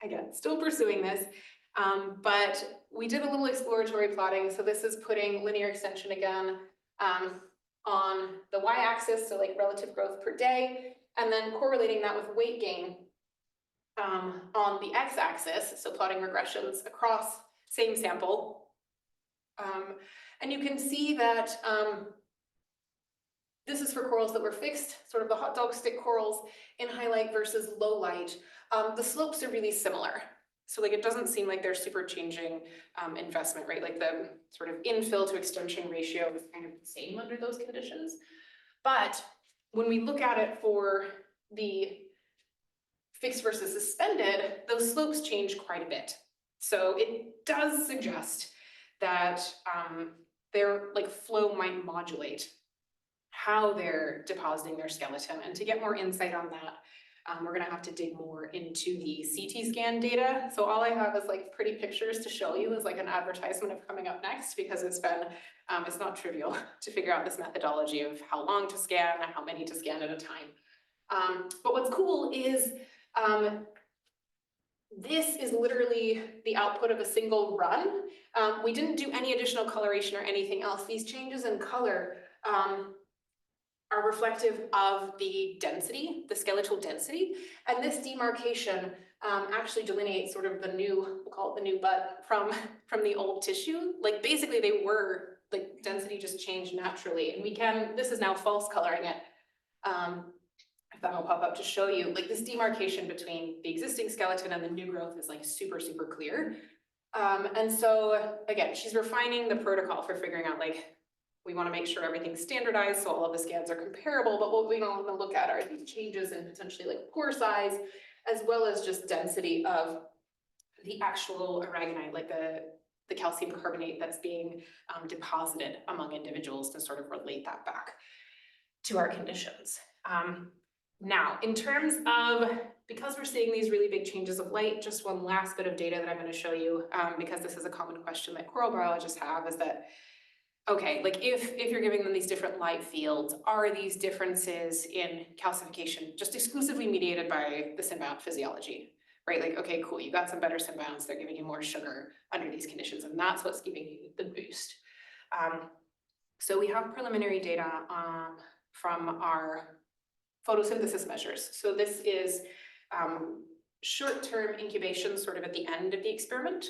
Again, still pursuing this. But we did a little exploratory plotting. So this is putting linear extension again on the y-axis, so like relative growth per day, and then correlating that with weight gain on the x-axis, so plotting regressions across same sample. And you can see that this is for corals that were fixed, sort of the hot dog stick corals in high light versus low light. The slopes are really similar. So like it doesn't seem like they're super changing investment, right? Like the sort of infill to extension ratio is kind of the same under those conditions. But when we look at it for the fixed versus suspended, those slopes change quite a bit. So it does suggest that their like flow might modulate how they're depositing their skeleton. And to get more insight on that, we're gonna have to dig more into the CT scan data. So all I have is like pretty pictures to show you as like an advertisement of coming up next, because it's been, it's not trivial to figure out this methodology of how long to scan, how many to scan at a time. But what's cool is this is literally the output of a single run. We didn't do any additional coloration or anything else. These changes in color are reflective of the density, the skeletal density, and this demarcation actually delineates sort of the new, we'll call it the new butt from the old tissue. Like basically they were, like density just changed naturally, and we can, this is now false coloring it. If that will pop up to show you, like this demarcation between the existing skeleton and the new growth is like super, super clear. And so again, she's refining the protocol for figuring out like, we want to make sure everything's standardized so all of the scans are comparable, but what we want to look at are these changes in potentially like pore size, as well as just density of the actual aragonite, like the calcium carbonate that's being deposited among individuals to sort of relate that back to our conditions. Now, in terms of, because we're seeing these really big changes of light, just one last bit of data that I'm going to show you, because this is a common question that coral biologists have, is that, okay, like if you're giving them these different light fields, are these differences in calcification just exclusively mediated by the symbiont physiology, right? Like, okay, cool, you got some better symbionts, they're giving you more sugar under these conditions, and that's what's giving you the boost. So we have preliminary data from our photosynthesis measures. So this is short-term incubation sort of at the end of the experiment,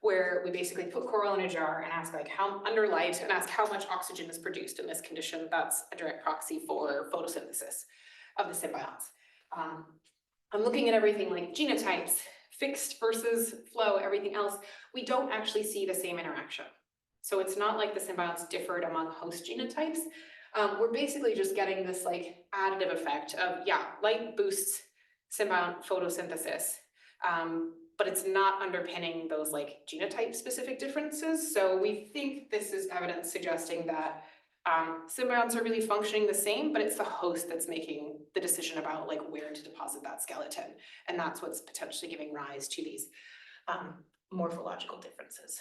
where we basically put coral in a jar and ask like how, under light, and ask how much oxygen is produced in this condition. That's a direct proxy for photosynthesis of the symbionts. I'm looking at everything like genotypes, fixed versus flow, everything else. We don't actually see the same interaction. So it's not like the symbionts differed among host genotypes. We're basically just getting this like additive effect of, yeah, light boosts symbiont photosynthesis, but it's not underpinning those like genotype specific differences. So we think this is evidence suggesting that symbionts are really functioning the same, but it's the host that's making the decision about like where to deposit that skeleton. And that's what's potentially giving rise to these morphological differences.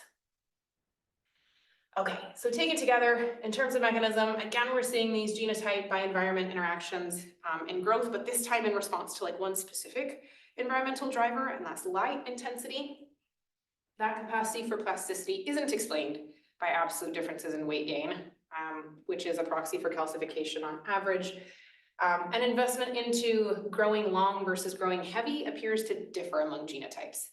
Okay, so taken together, in terms of mechanism, again, we're seeing these genotype by environment interactions in growth, but this time in response to like one specific environmental driver, and that's light intensity. That capacity for plasticity isn't explained by absolute differences in weight gain, which is a proxy for calcification on average. An investment into growing long versus growing heavy appears to differ among genotypes,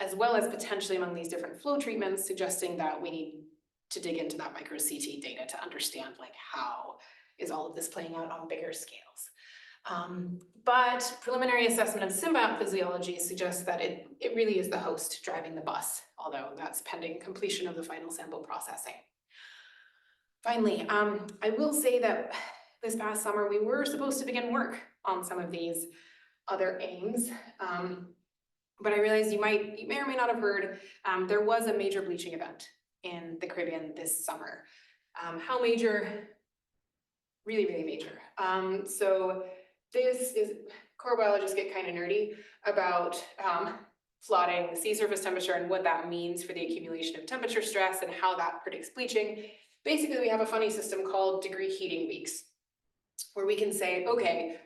as well as potentially among these different flow treatments, suggesting that we need to dig into that micro CT data to understand like how is all of this playing out on bigger scales. But preliminary assessment of symbiont physiology suggests that it really is the host driving the bus, although that's pending completion of the final sample processing. Finally, I will say that this past summer we were supposed to begin work on some of these other aims, but I realize you may or may not have heard, there was a major bleaching event in the Caribbean this summer. How major? Really, really major. So this is, coral biologists get kind of nerdy about plotting sea surface temperature and what that means for the accumulation of temperature stress and how that predicts bleaching. Basically, we have a funny system called degree heating weeks, where we can say, okay,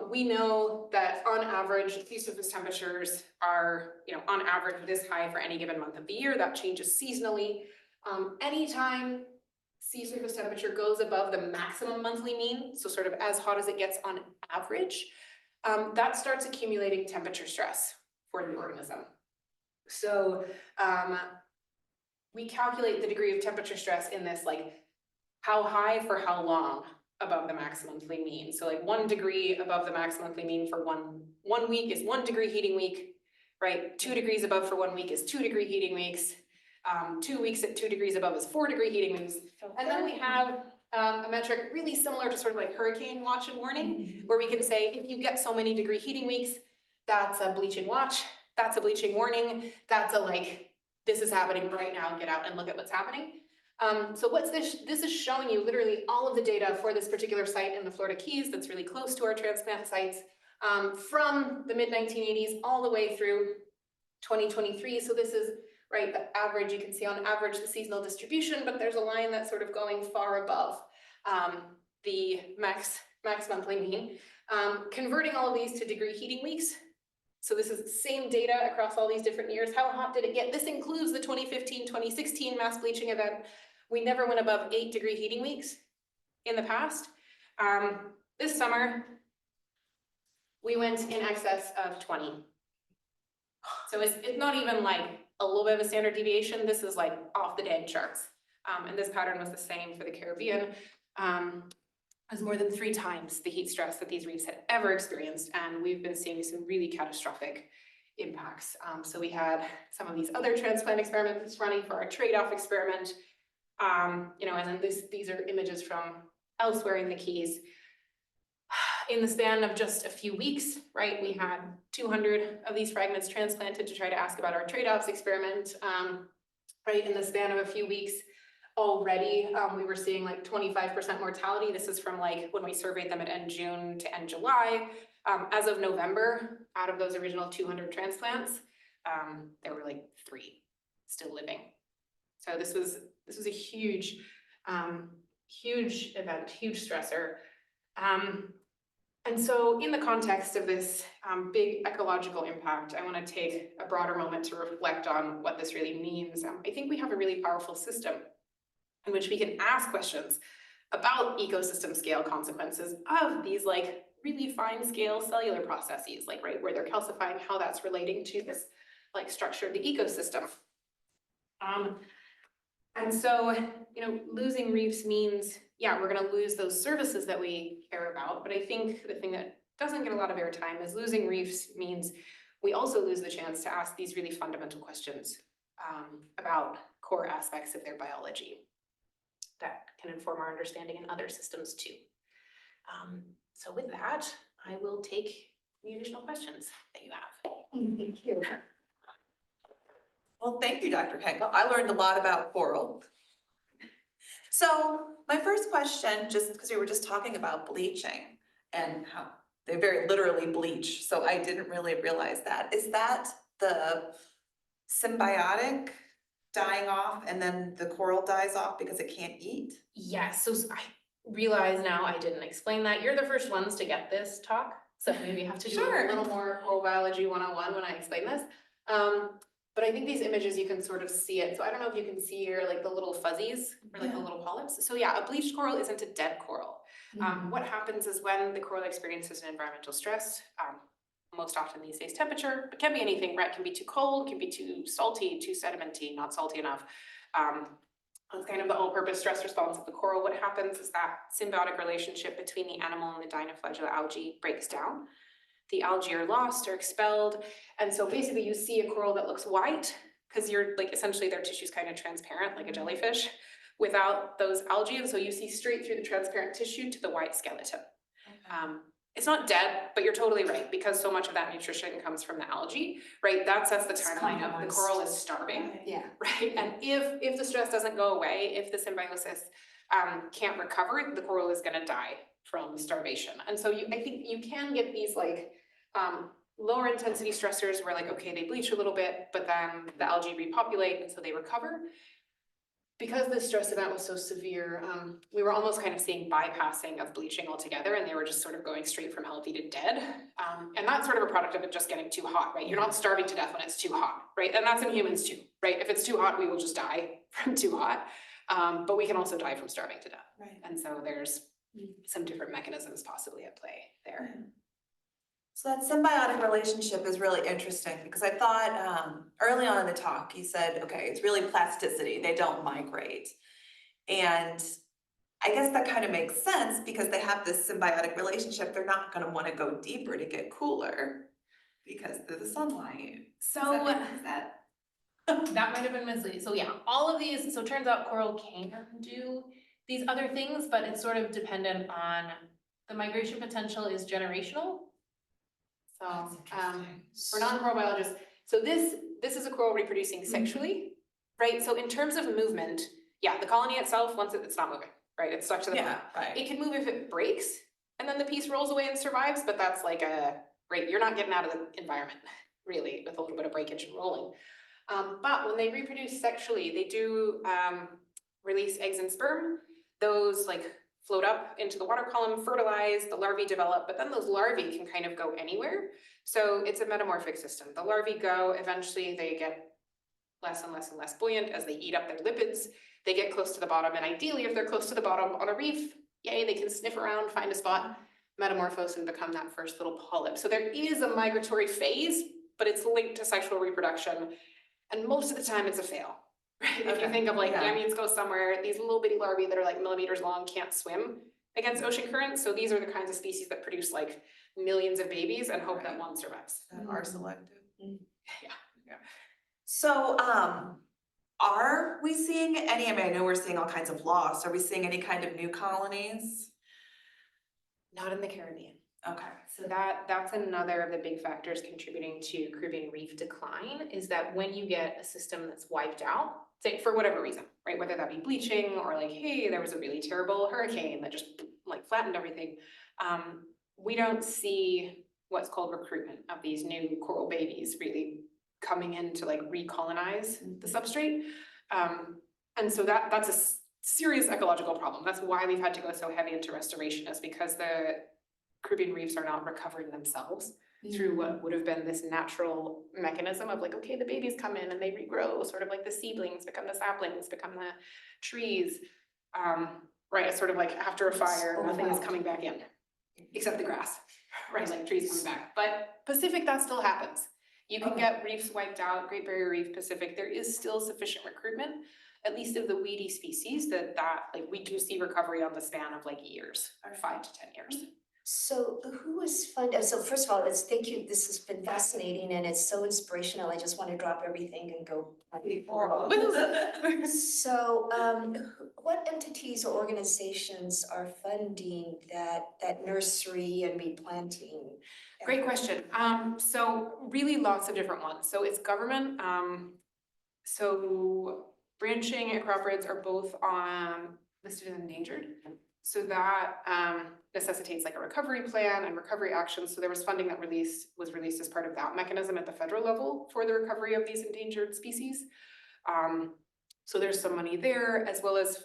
we know that on average, sea surface temperatures are, on average this high for any given month of the year. That changes seasonally. Anytime sea surface temperature goes above the maximum monthly mean, so sort of as hot as it gets on average, that starts accumulating temperature stress for the organism. So we calculate the degree of temperature stress in this, like how high for how long above the maximum monthly mean. So like 1 degree above the maximum monthly mean for one week is 1 degree heating week, right? 2 degrees above for 1 week is 2 degree heating weeks. 2 weeks at 2 degrees above is 4 degree heating weeks. And then we have a metric really similar to sort of like hurricane watch and warning, where we can say if you get so many degree heating weeks, that's a bleaching watch, that's a bleaching warning, that's a like, this is happening right now, get out and look at what's happening. So what's this? This is showing you literally all of the data for this particular site in the Florida Keys that's really close to our transplant sites from the mid-1980s all the way through 2023. So this is, right, the average. You can see on average the seasonal distribution, but there's a line that's sort of going far above the max monthly mean. Converting all of these to degree heating weeks. So this is the same data across all these different years. How hot did it get? This includes the 2015-2016 mass bleaching event. We never went above 8 degree heating weeks in the past. This summer, we went in excess of 20. So it's not even like a little bit of a standard deviation. This is like off the dang charts. And this pattern was the same for the Caribbean. It was more than 3 times the heat stress that these reefs had ever experienced. And we've been seeing some really catastrophic impacts. So we had some of these other transplant experiments running for our trade-off experiment. You know, and then these are images from elsewhere in the Keys. In the span of just a few weeks, right, we had 200 of these fragments transplanted to try to ask about our trade-offs experiment. Right, in the span of a few weeks already, we were seeing like 25% mortality. This is from like when we surveyed them at end June to end July. As of November, out of those original 200 transplants, there were like 3 still living. So this was a huge, huge event, huge stressor. And so in the context of this big ecological impact, I want to take a broader moment to reflect on what this really means. I think we have a really powerful system in which we can ask questions about ecosystem scale consequences of these like really fine scale cellular processes, like right where they're calcifying, how that's relating to this like structure of the ecosystem. And so, you know, losing reefs means, yeah, we're going to lose those services that we care about. But I think the thing that doesn't get a lot of airtime is losing reefs means we also lose the chance to ask these really fundamental questions about core aspects of their biology that can inform our understanding in other systems too. So with that, I will take the additional questions that you have. Thank you. Well, thank you, Dr. Kenkel. I learned a lot about coral. So my first question, just because we were just talking about bleaching and how they very literally bleach, so I didn't really realize that. Is that the symbiotic dying off and then the coral dies off because it can't eat? Yes, so I realize now I didn't explain that. You're the first ones to get this talk, so maybe you have to do Sure. a little more coral biology 101 when I explain this. But I think these images, you can sort of see it. So I don't know if you can see here, like the little fuzzies or like the little polyps. So yeah, a bleached coral isn't a dead coral. What happens is when the coral experiences an environmental stress, most often these days temperature, but can be anything, right? It can be too cold, can be too salty, too sedimenty, not salty enough. That's kind of the all-purpose stress response of the coral. What happens is that symbiotic relationship between the animal and the dinoflagella algae breaks down. The algae are lost or expelled. And so basically you see a coral that looks white because you're like essentially their tissue is kind of transparent like a jellyfish without those algae. And so you see straight through the transparent tissue to the white skeleton. It's not dead, but you're totally right because so much of that nutrition comes from the algae, right? That sets the timeline of the coral is starving, Yeah. right? And if the stress doesn't go away, if the symbiosis can't recover, the coral is going to die from starvation. And so I think you can get these like lower intensity stressors where like, okay, they bleach a little bit, but then the algae repopulate and so they recover. Because this stress event was so severe, we were almost kind of seeing bypassing of bleaching altogether and they were just sort of going straight from healthy to dead. And that's sort of a product of it just getting too hot, right? You're not starving to death when it's too hot, right? And that's in humans too, right? If it's too hot, we will just die from too hot. But we can also die from starving to death. Right. And so there's some different mechanisms possibly at play there. So that symbiotic relationship is really interesting because I thought early on in the talk, you said, okay, it's really plasticity, they don't migrate. And I guess that kind of makes sense because they have this symbiotic relationship, they're not gonna wanna go deeper to get cooler because they're the sunlight. So Is that? that might have been misleading. So yeah, all of these, so it turns out coral can do these other things, but it's sort of dependent on the migration potential is generational. So for non-coral biologists, so this is a coral reproducing sexually, right? So in terms of movement, yeah, the colony itself, once it's not moving, right? It's stuck to the Yeah, right. It can move if it breaks and then the piece rolls away and survives, but that's like right, you're not getting out of the environment really with a little bit of breakage and rolling. But when they reproduce sexually, they do release eggs and sperm. Those like float up into the water column, fertilize, the larvae develop, but then those larvae can kind of go anywhere. So it's a metamorphic system. The larvae go, eventually they get less and less and less buoyant as they eat up their lipids. They get close to the bottom, and ideally if they're close to the bottom on a reef, yay, they can sniff around, find a spot, metamorphose and become that first little polyp. So there is a migratory phase, but it's linked to sexual reproduction. And most of the time it's a fail, right? If you think of like gametes go somewhere, these little bitty larvae that are like millimeters long can't swim against ocean currents. So these are the kinds of species that produce like millions of babies and hope that one survives. That are selective. Yeah. So, are we seeing any, I mean, I know we're seeing all kinds of loss, are we seeing any kind of new colonies? Not in the Caribbean. Okay. So that's another of the big factors contributing to Caribbean reef decline is that when you get a system that's wiped out, say for whatever reason, right? Whether that be bleaching or like, hey, there was a really terrible hurricane that just like flattened everything. We don't see what's called recruitment of these new coral babies really coming in to like recolonize the substrate. And so that's a serious ecological problem. That's why we've had to go so heavy into restoration, is because the Caribbean reefs are not recovering themselves through what would have been this natural mechanism of like, okay, the babies come in and they regrow, sort of like the seedlings become the saplings, become the trees. Right, it's sort of like after a fire, nothing is coming back in, except the grass, right, like trees coming back. But Pacific, that still happens. You can get reefs wiped out, Great Barrier Reef, Pacific, there is still sufficient recruitment, at least of the weedy species, that like we do see recovery on the span of like years, or 5 to 10 years. So who is funded? So first of all, thank you. This has been fascinating and it's so inspirational. I just want to drop everything and go. So what entities or organizations are funding that nursery and replanting? Great question. So really lots of different ones. So it's government. So branching acroporids are both listed as endangered. So that necessitates like a recovery plan and recovery actions. So there was funding that was released as part of that mechanism at the federal level for the recovery of these endangered species. So there's some money there, as well as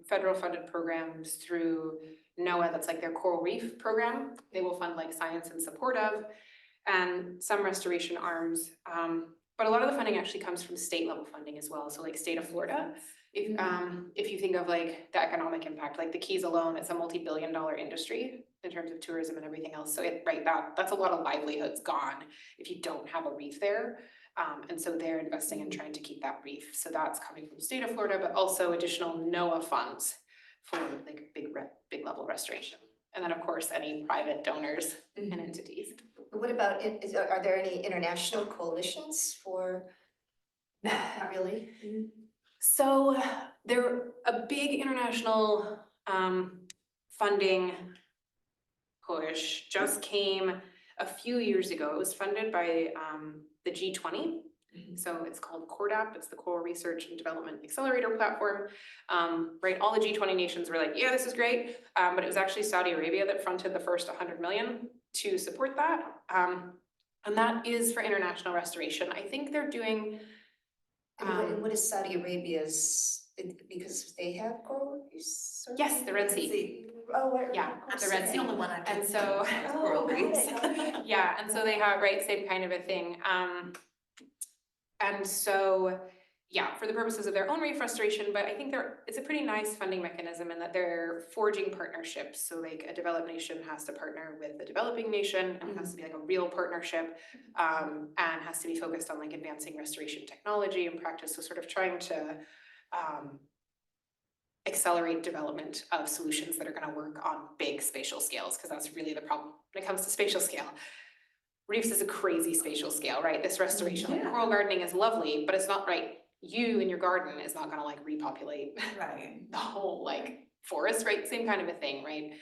federal funded programs through NOAA, that's like their coral reef program. They will fund like science in support of, and some restoration arms. But a lot of the funding actually comes from state level funding as well. So like state of Florida, if you think of like the economic impact, like the Keys alone, it's a multi-billion-dollar industry in terms of tourism and everything else. So that's a lot of livelihoods gone if you don't have a reef there. And so they're investing in trying to keep that reef. So that's coming from the state of Florida, but also additional NOAA funds for like big level restoration. And then of course, any private donors and entities. What about, are there any international coalitions for? Not really. So there a big international funding push just came a few years ago. It was funded by the G20. So it's called CORDAP, it's the Coral Research and Development Accelerator Platform. Right, all the G20 nations were like, yeah, this is great. But it was actually Saudi Arabia that fronted the first 100 million to support that. And that is for international restoration. I think they're doing And what is Saudi Arabia's, because they have coral reefs? yes, the Red Sea. Oh, right. Yeah, the Red Sea. Only one I And can so think of, coral reefs. yeah, and so they have, right, same kind of a thing. And so, yeah, for the purposes of their own reef restoration, but I think it's a pretty nice funding mechanism in that they're forging partnerships. So like a developed nation has to partner with a developing nation, and it has to be like a real partnership, and has to be focused on like advancing restoration technology and practice. So sort of trying to accelerate development of solutions that are going to work on big spatial scales, because that's really the problem when it comes to spatial scale. Reefs is a crazy spatial scale, right? This restoration, like coral gardening is lovely, but it's not right. You in your garden is not gonna like repopulate Right. the whole like forest, right? Same kind of a thing, right?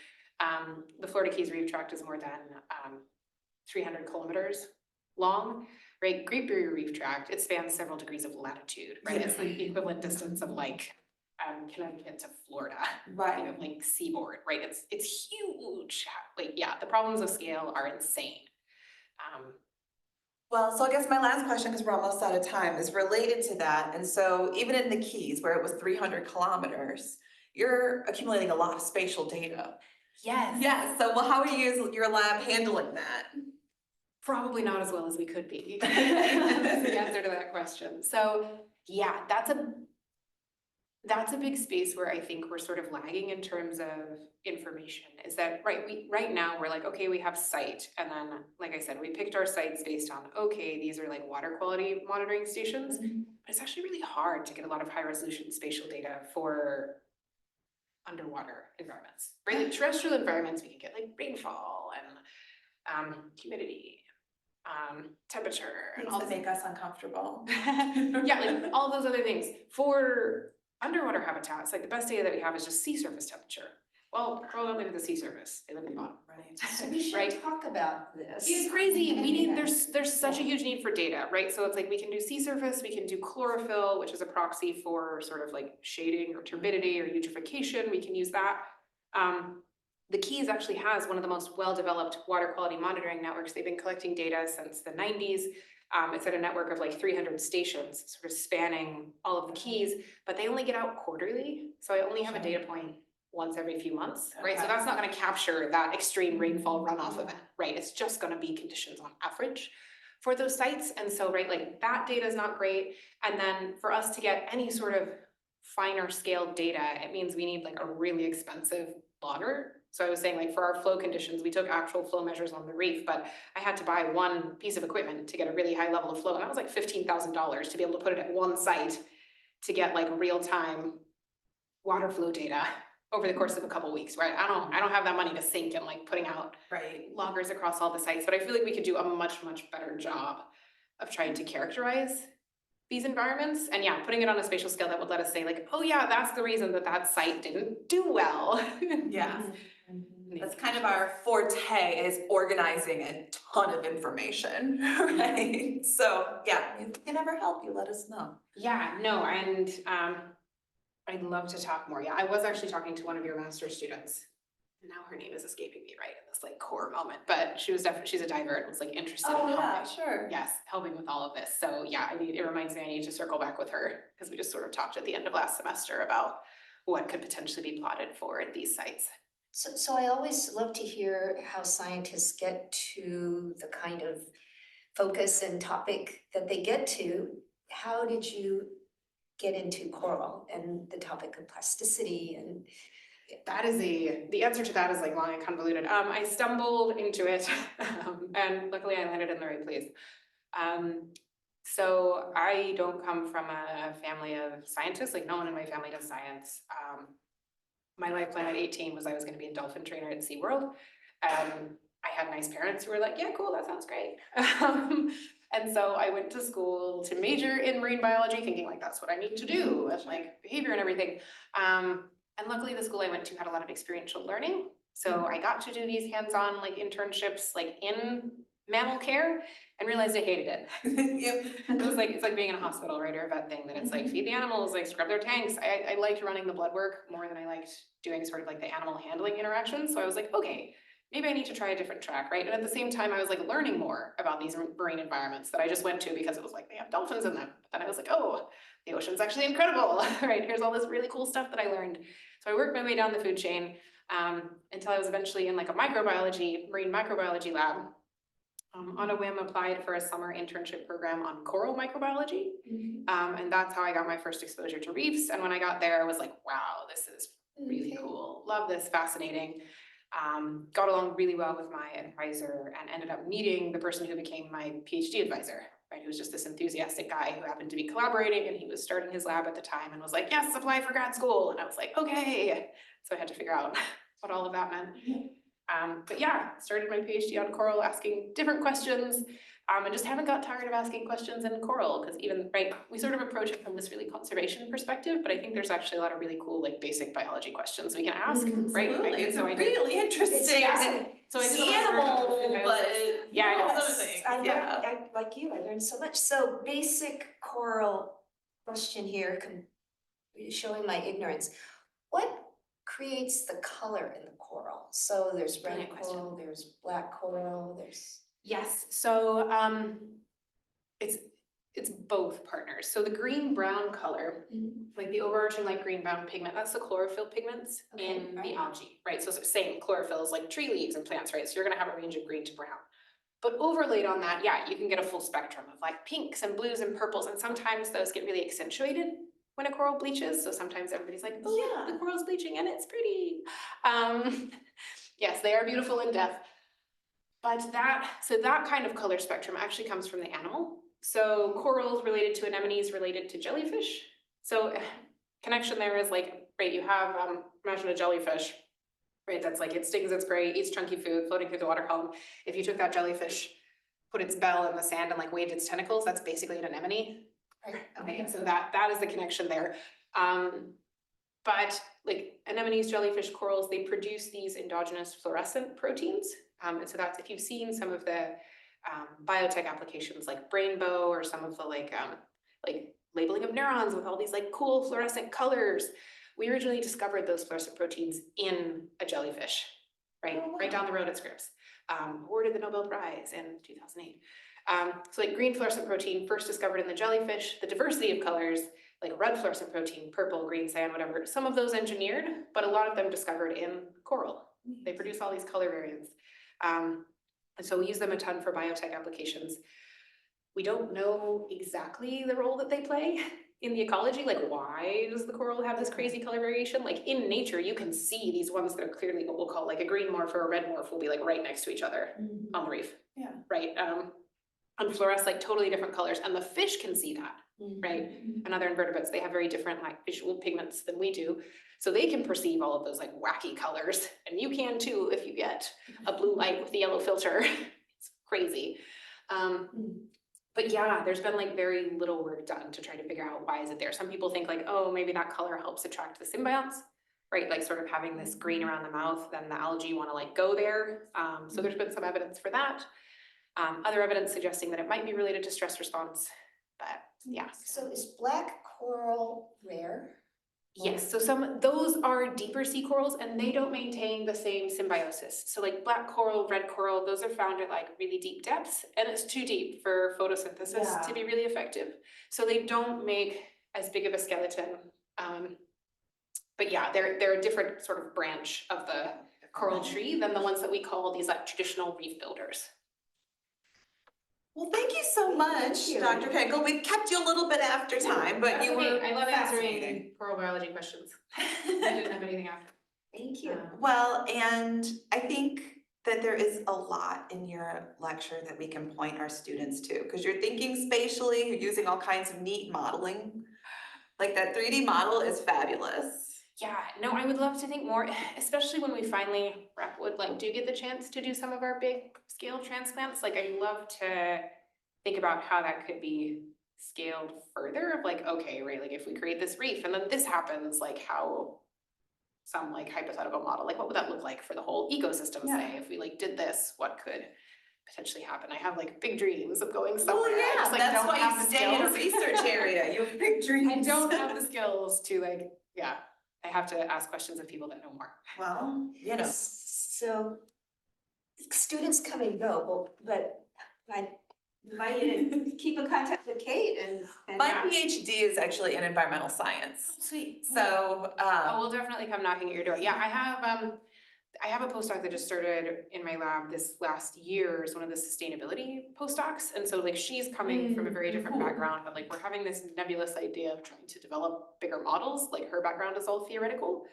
The Florida Keys Reef Tract is more than 300 kilometers long, right? Great Barrier Reef Tract, it spans several degrees of latitude, right? It's like the equivalent distance of like Connecticut to Florida, Right. of like seaboard, right? It's huge. Like, yeah, the problems of scale are insane. Well, so I guess my last question, because we're almost out of time, is related to that. And so even in the Keys, where it was 300 kilometers, you're accumulating a lot of spatial data. Yes. Yeah, so well, how are your lab handling that? Probably not as well as we could be. That's the answer to that question. So yeah, that's a big space where I think we're sort of lagging in terms of information. Is that right now we're like, okay, we have site, and then like I said, we picked our sites based on, okay, these are like water quality monitoring stations. But it's actually really hard to get a lot of high resolution spatial data for underwater environments. Right, like terrestrial environments, we can get like rainfall and humidity, temperature, and all Things that make us uncomfortable. yeah, like all those other things. For underwater habitats, like the best data that we have is just sea surface temperature. Well, crows don't live at the sea surface; they live in the bottom. Right. So we should Right. talk about this. It's crazy. We need Yeah. there's such a huge need for data, right? So it's like we can do sea surface, we can do chlorophyll, which is a proxy for sort of like shading or turbidity or eutrophication. We can use that. The Keys actually has one of the most well-developed water quality monitoring networks. They've been collecting data since the 90s. It's at a network of like 300 stations, sort of spanning all of the Keys, but they only get out quarterly. So I only have a data point once every few months, right? So Okay. that's not going to capture that extreme rainfall runoff event, right? It's just going to be conditions on average for those sites. And so, right, like that data is not great. And then for us to get any sort of finer scale data, it means we need like a really expensive logger. So I was saying, like, for our flow conditions, we took actual flow measures on the reef, but I had to buy one piece of equipment to get a really high level of flow. And that was like $15,000 to be able to put it at one site to get like real-time water flow data over the course of a couple weeks, right? I don't have that money to sink and like putting out Right. loggers across all the sites, but I feel like we could do a much, much better job of trying to characterize these environments. And yeah, putting it on a spatial scale that would let us say like, oh yeah, that's the reason that site didn't do well. Yeah. That's kind of our forte, is organizing a ton of information, right? So yeah, if we can ever help you, let us know. Yeah, no, and I'd love to talk more. Yeah, I was actually talking to one of your master's students. Now her name is escaping me right in this like core moment, but she's a diver and was like interested in helping. Sure. Yes, helping with all of this. So yeah, it reminds me I need to circle back with her, because we just sort of talked at the end of last semester about what could potentially be plotted for these sites. So I always love to hear how scientists get to the kind of focus and topic that they get to. How did you get into coral and the topic of plasticity? And That is the answer to that is like long and convoluted. I stumbled into it, and luckily I landed in the right place. So I don't come from a family of scientists, like no one in my family does science. My life plan at 18 was I was going to be a dolphin trainer at SeaWorld. I had nice parents who were like, yeah, cool, that sounds great. And so I went to school to major in marine biology, thinking like that's what I need to do, and like behavior and everything. And luckily the school I went to had a lot of experiential learning. So I got to do these hands-on like internships like in mammal care and realized I hated it. Yep. It was like, it's like being in a hospital, right, or a vet thing, that it's like feed the animals, like scrub their tanks. I liked running the blood work more than I liked doing sort of like the animal handling interactions. So I was like, okay, maybe I need to try a different track, right? And at the same time, I was like learning more about these marine environments that I just went to because it was like, they have dolphins in them. But then I was like, oh, the ocean's actually incredible, right? Here's all this really cool stuff that I learned. So I worked my way down the food chain until I was eventually in like a marine microbiology lab. on a whim applied for a summer internship program on coral microbiology. And that's how I got my first exposure to reefs. And when I got there, I was like, wow, this is really Okay. cool. Love this, fascinating. Got along really well with my advisor and ended up meeting the person who became my PhD advisor, right? Who was just this enthusiastic guy who happened to be collaborating, and he was starting his lab at the time and was like, yes, apply for grad school. And I was like, okay. So I had to figure out what all of that meant. But yeah, started my PhD on coral, asking different questions, and just haven't got tired of asking questions in coral, because even, right, we sort of approach it from this really conservation perspective, but I think there's actually a lot of really cool, like, basic biology questions we can ask, right? Absolutely, it's So a I did- really interesting So I did a lot of work on animal, symbiosis. but Yeah, I know. all those things, I learned, yeah. like you, I learned so much. So basic coral question here, showing my ignorance. What creates the color in the coral? So there's red Brilliant question. coral, there's black coral, there's. Yes, so it's both partners. So the green-brown color, like the overarching light green-brown pigment, that's the chlorophyll pigments Okay, in the right. algae, right? So it's the same chlorophyll is like tree leaves and plants, right? So you're gonna have a range of green to brown. But overlaid on that, yeah, you can get a full spectrum of like pinks and blues and purples, and sometimes those get really accentuated when a coral bleaches. So sometimes everybody's like, oh, Yeah. the coral's bleaching and it's pretty. Yes, they are beautiful in death. But that kind of color spectrum actually comes from the animal. So corals related to anemones related to jellyfish. So connection there is like, right, you have, imagine a jellyfish, right? That's like, it stings, it's great, eats chunky food, floating through the water column. If you took that jellyfish, put its bell in the sand and like waved its tentacles, that's basically an anemone. Okay, so that is the connection there. But like anemones, jellyfish, corals, they produce these endogenous fluorescent proteins. And so that's, if you've seen some of the biotech applications like Brainbow, or some of the like labeling of neurons with all these like cool fluorescent colors, we originally discovered those fluorescent proteins in a jellyfish, right? Oh, wow. Right down the road at Scripps. Awarded the Nobel Prize in 2008. So like green fluorescent protein first discovered in the jellyfish, the diversity of colors, like red fluorescent protein, purple, green, cyan, whatever, some of those engineered, but a lot of them discovered in coral. They produce all these color variants. And so we use them a ton for biotech applications. We don't know exactly the role that they play in the ecology, like why does the coral have this crazy color variation? Like in nature, you can see these ones that are clearly what we'll call like a green morph or a red morph will be like right next to each other on the reef. Yeah. Right, and fluoresce like totally different colors, and the fish can see that, right? And other invertebrates, they have very different like visual pigments than we do. So they can perceive all of those like wacky colors, and you can too if you get a blue light with the yellow filter. It's crazy. But yeah, there's been like very little work done to try to figure out why is it there. Some people think like, oh, maybe that color helps attract the symbionts, right? Like sort of having this green around the mouth, then the algae want to like go there. So there's been some evidence for that. Other evidence suggesting that it might be related to stress response, but yeah. So is black coral rare? Yes, so those are deeper sea corals, and they don't maintain the same symbiosis. So like black coral, red coral, those are found at like really deep depths, and it's too deep for photosynthesis to be really effective. So they don't make as big of a skeleton. But yeah, they're a different sort of branch of the coral tree than the ones that we call these like traditional reef builders. Well, thank you so much, you. Dr. Kenkel. We've kept you a little bit after time, but you were I love fascinating. answering coral biology questions. I didn't have anything after. Thank you. Well, and I think that there is a lot in your lecture that we can point our students to, because you're thinking spatially, you're using all kinds of neat modeling. Like that 3D model is fabulous. Yeah, no, I would love to think more, especially when we finally do get the chance to do some of our big scale transplants. Like I'd love to think about how that could be scaled further of like, okay, right, like if we create this reef and then this happens, like how some like hypothetical model, like what would that look like for the whole ecosystem, say, if we like did this, what could potentially happen? I have like big dreams of going somewhere. Well, yeah, I just, like, that's don't why have you the stay in a skills. research area. You have big dreams. I don't have the skills to like, yeah, I have to ask questions of people that know more. Well, you know. So students come and go, but I invite you to keep in contact with Kate and My PhD is actually in environmental science. Sweet. So, Oh, we'll definitely come knocking at your door. Yeah, I have, I have a postdoc that just started in my lab this last year as one of the sustainability postdocs. And so like she's coming from a very different cool. background, but like we're having this nebulous idea of trying to develop bigger models. Like her background is all theoretical.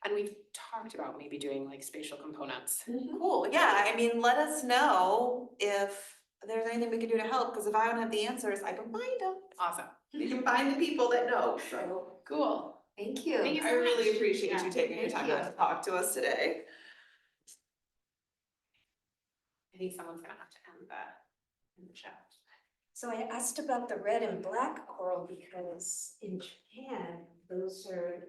And we've talked about maybe doing like spatial components. Cool, yeah, I mean, let us know if there's anything we can do to help, because if I don't have the answers, I can find them. Awesome. You can find the people that know, so. Cool. Thank you. Thank you I so really much. appreciate Yeah, you taking your thank time you. out to talk to us today. I think someone's gonna have to end in the chat. So I asked about the red and black coral because in Japan, those are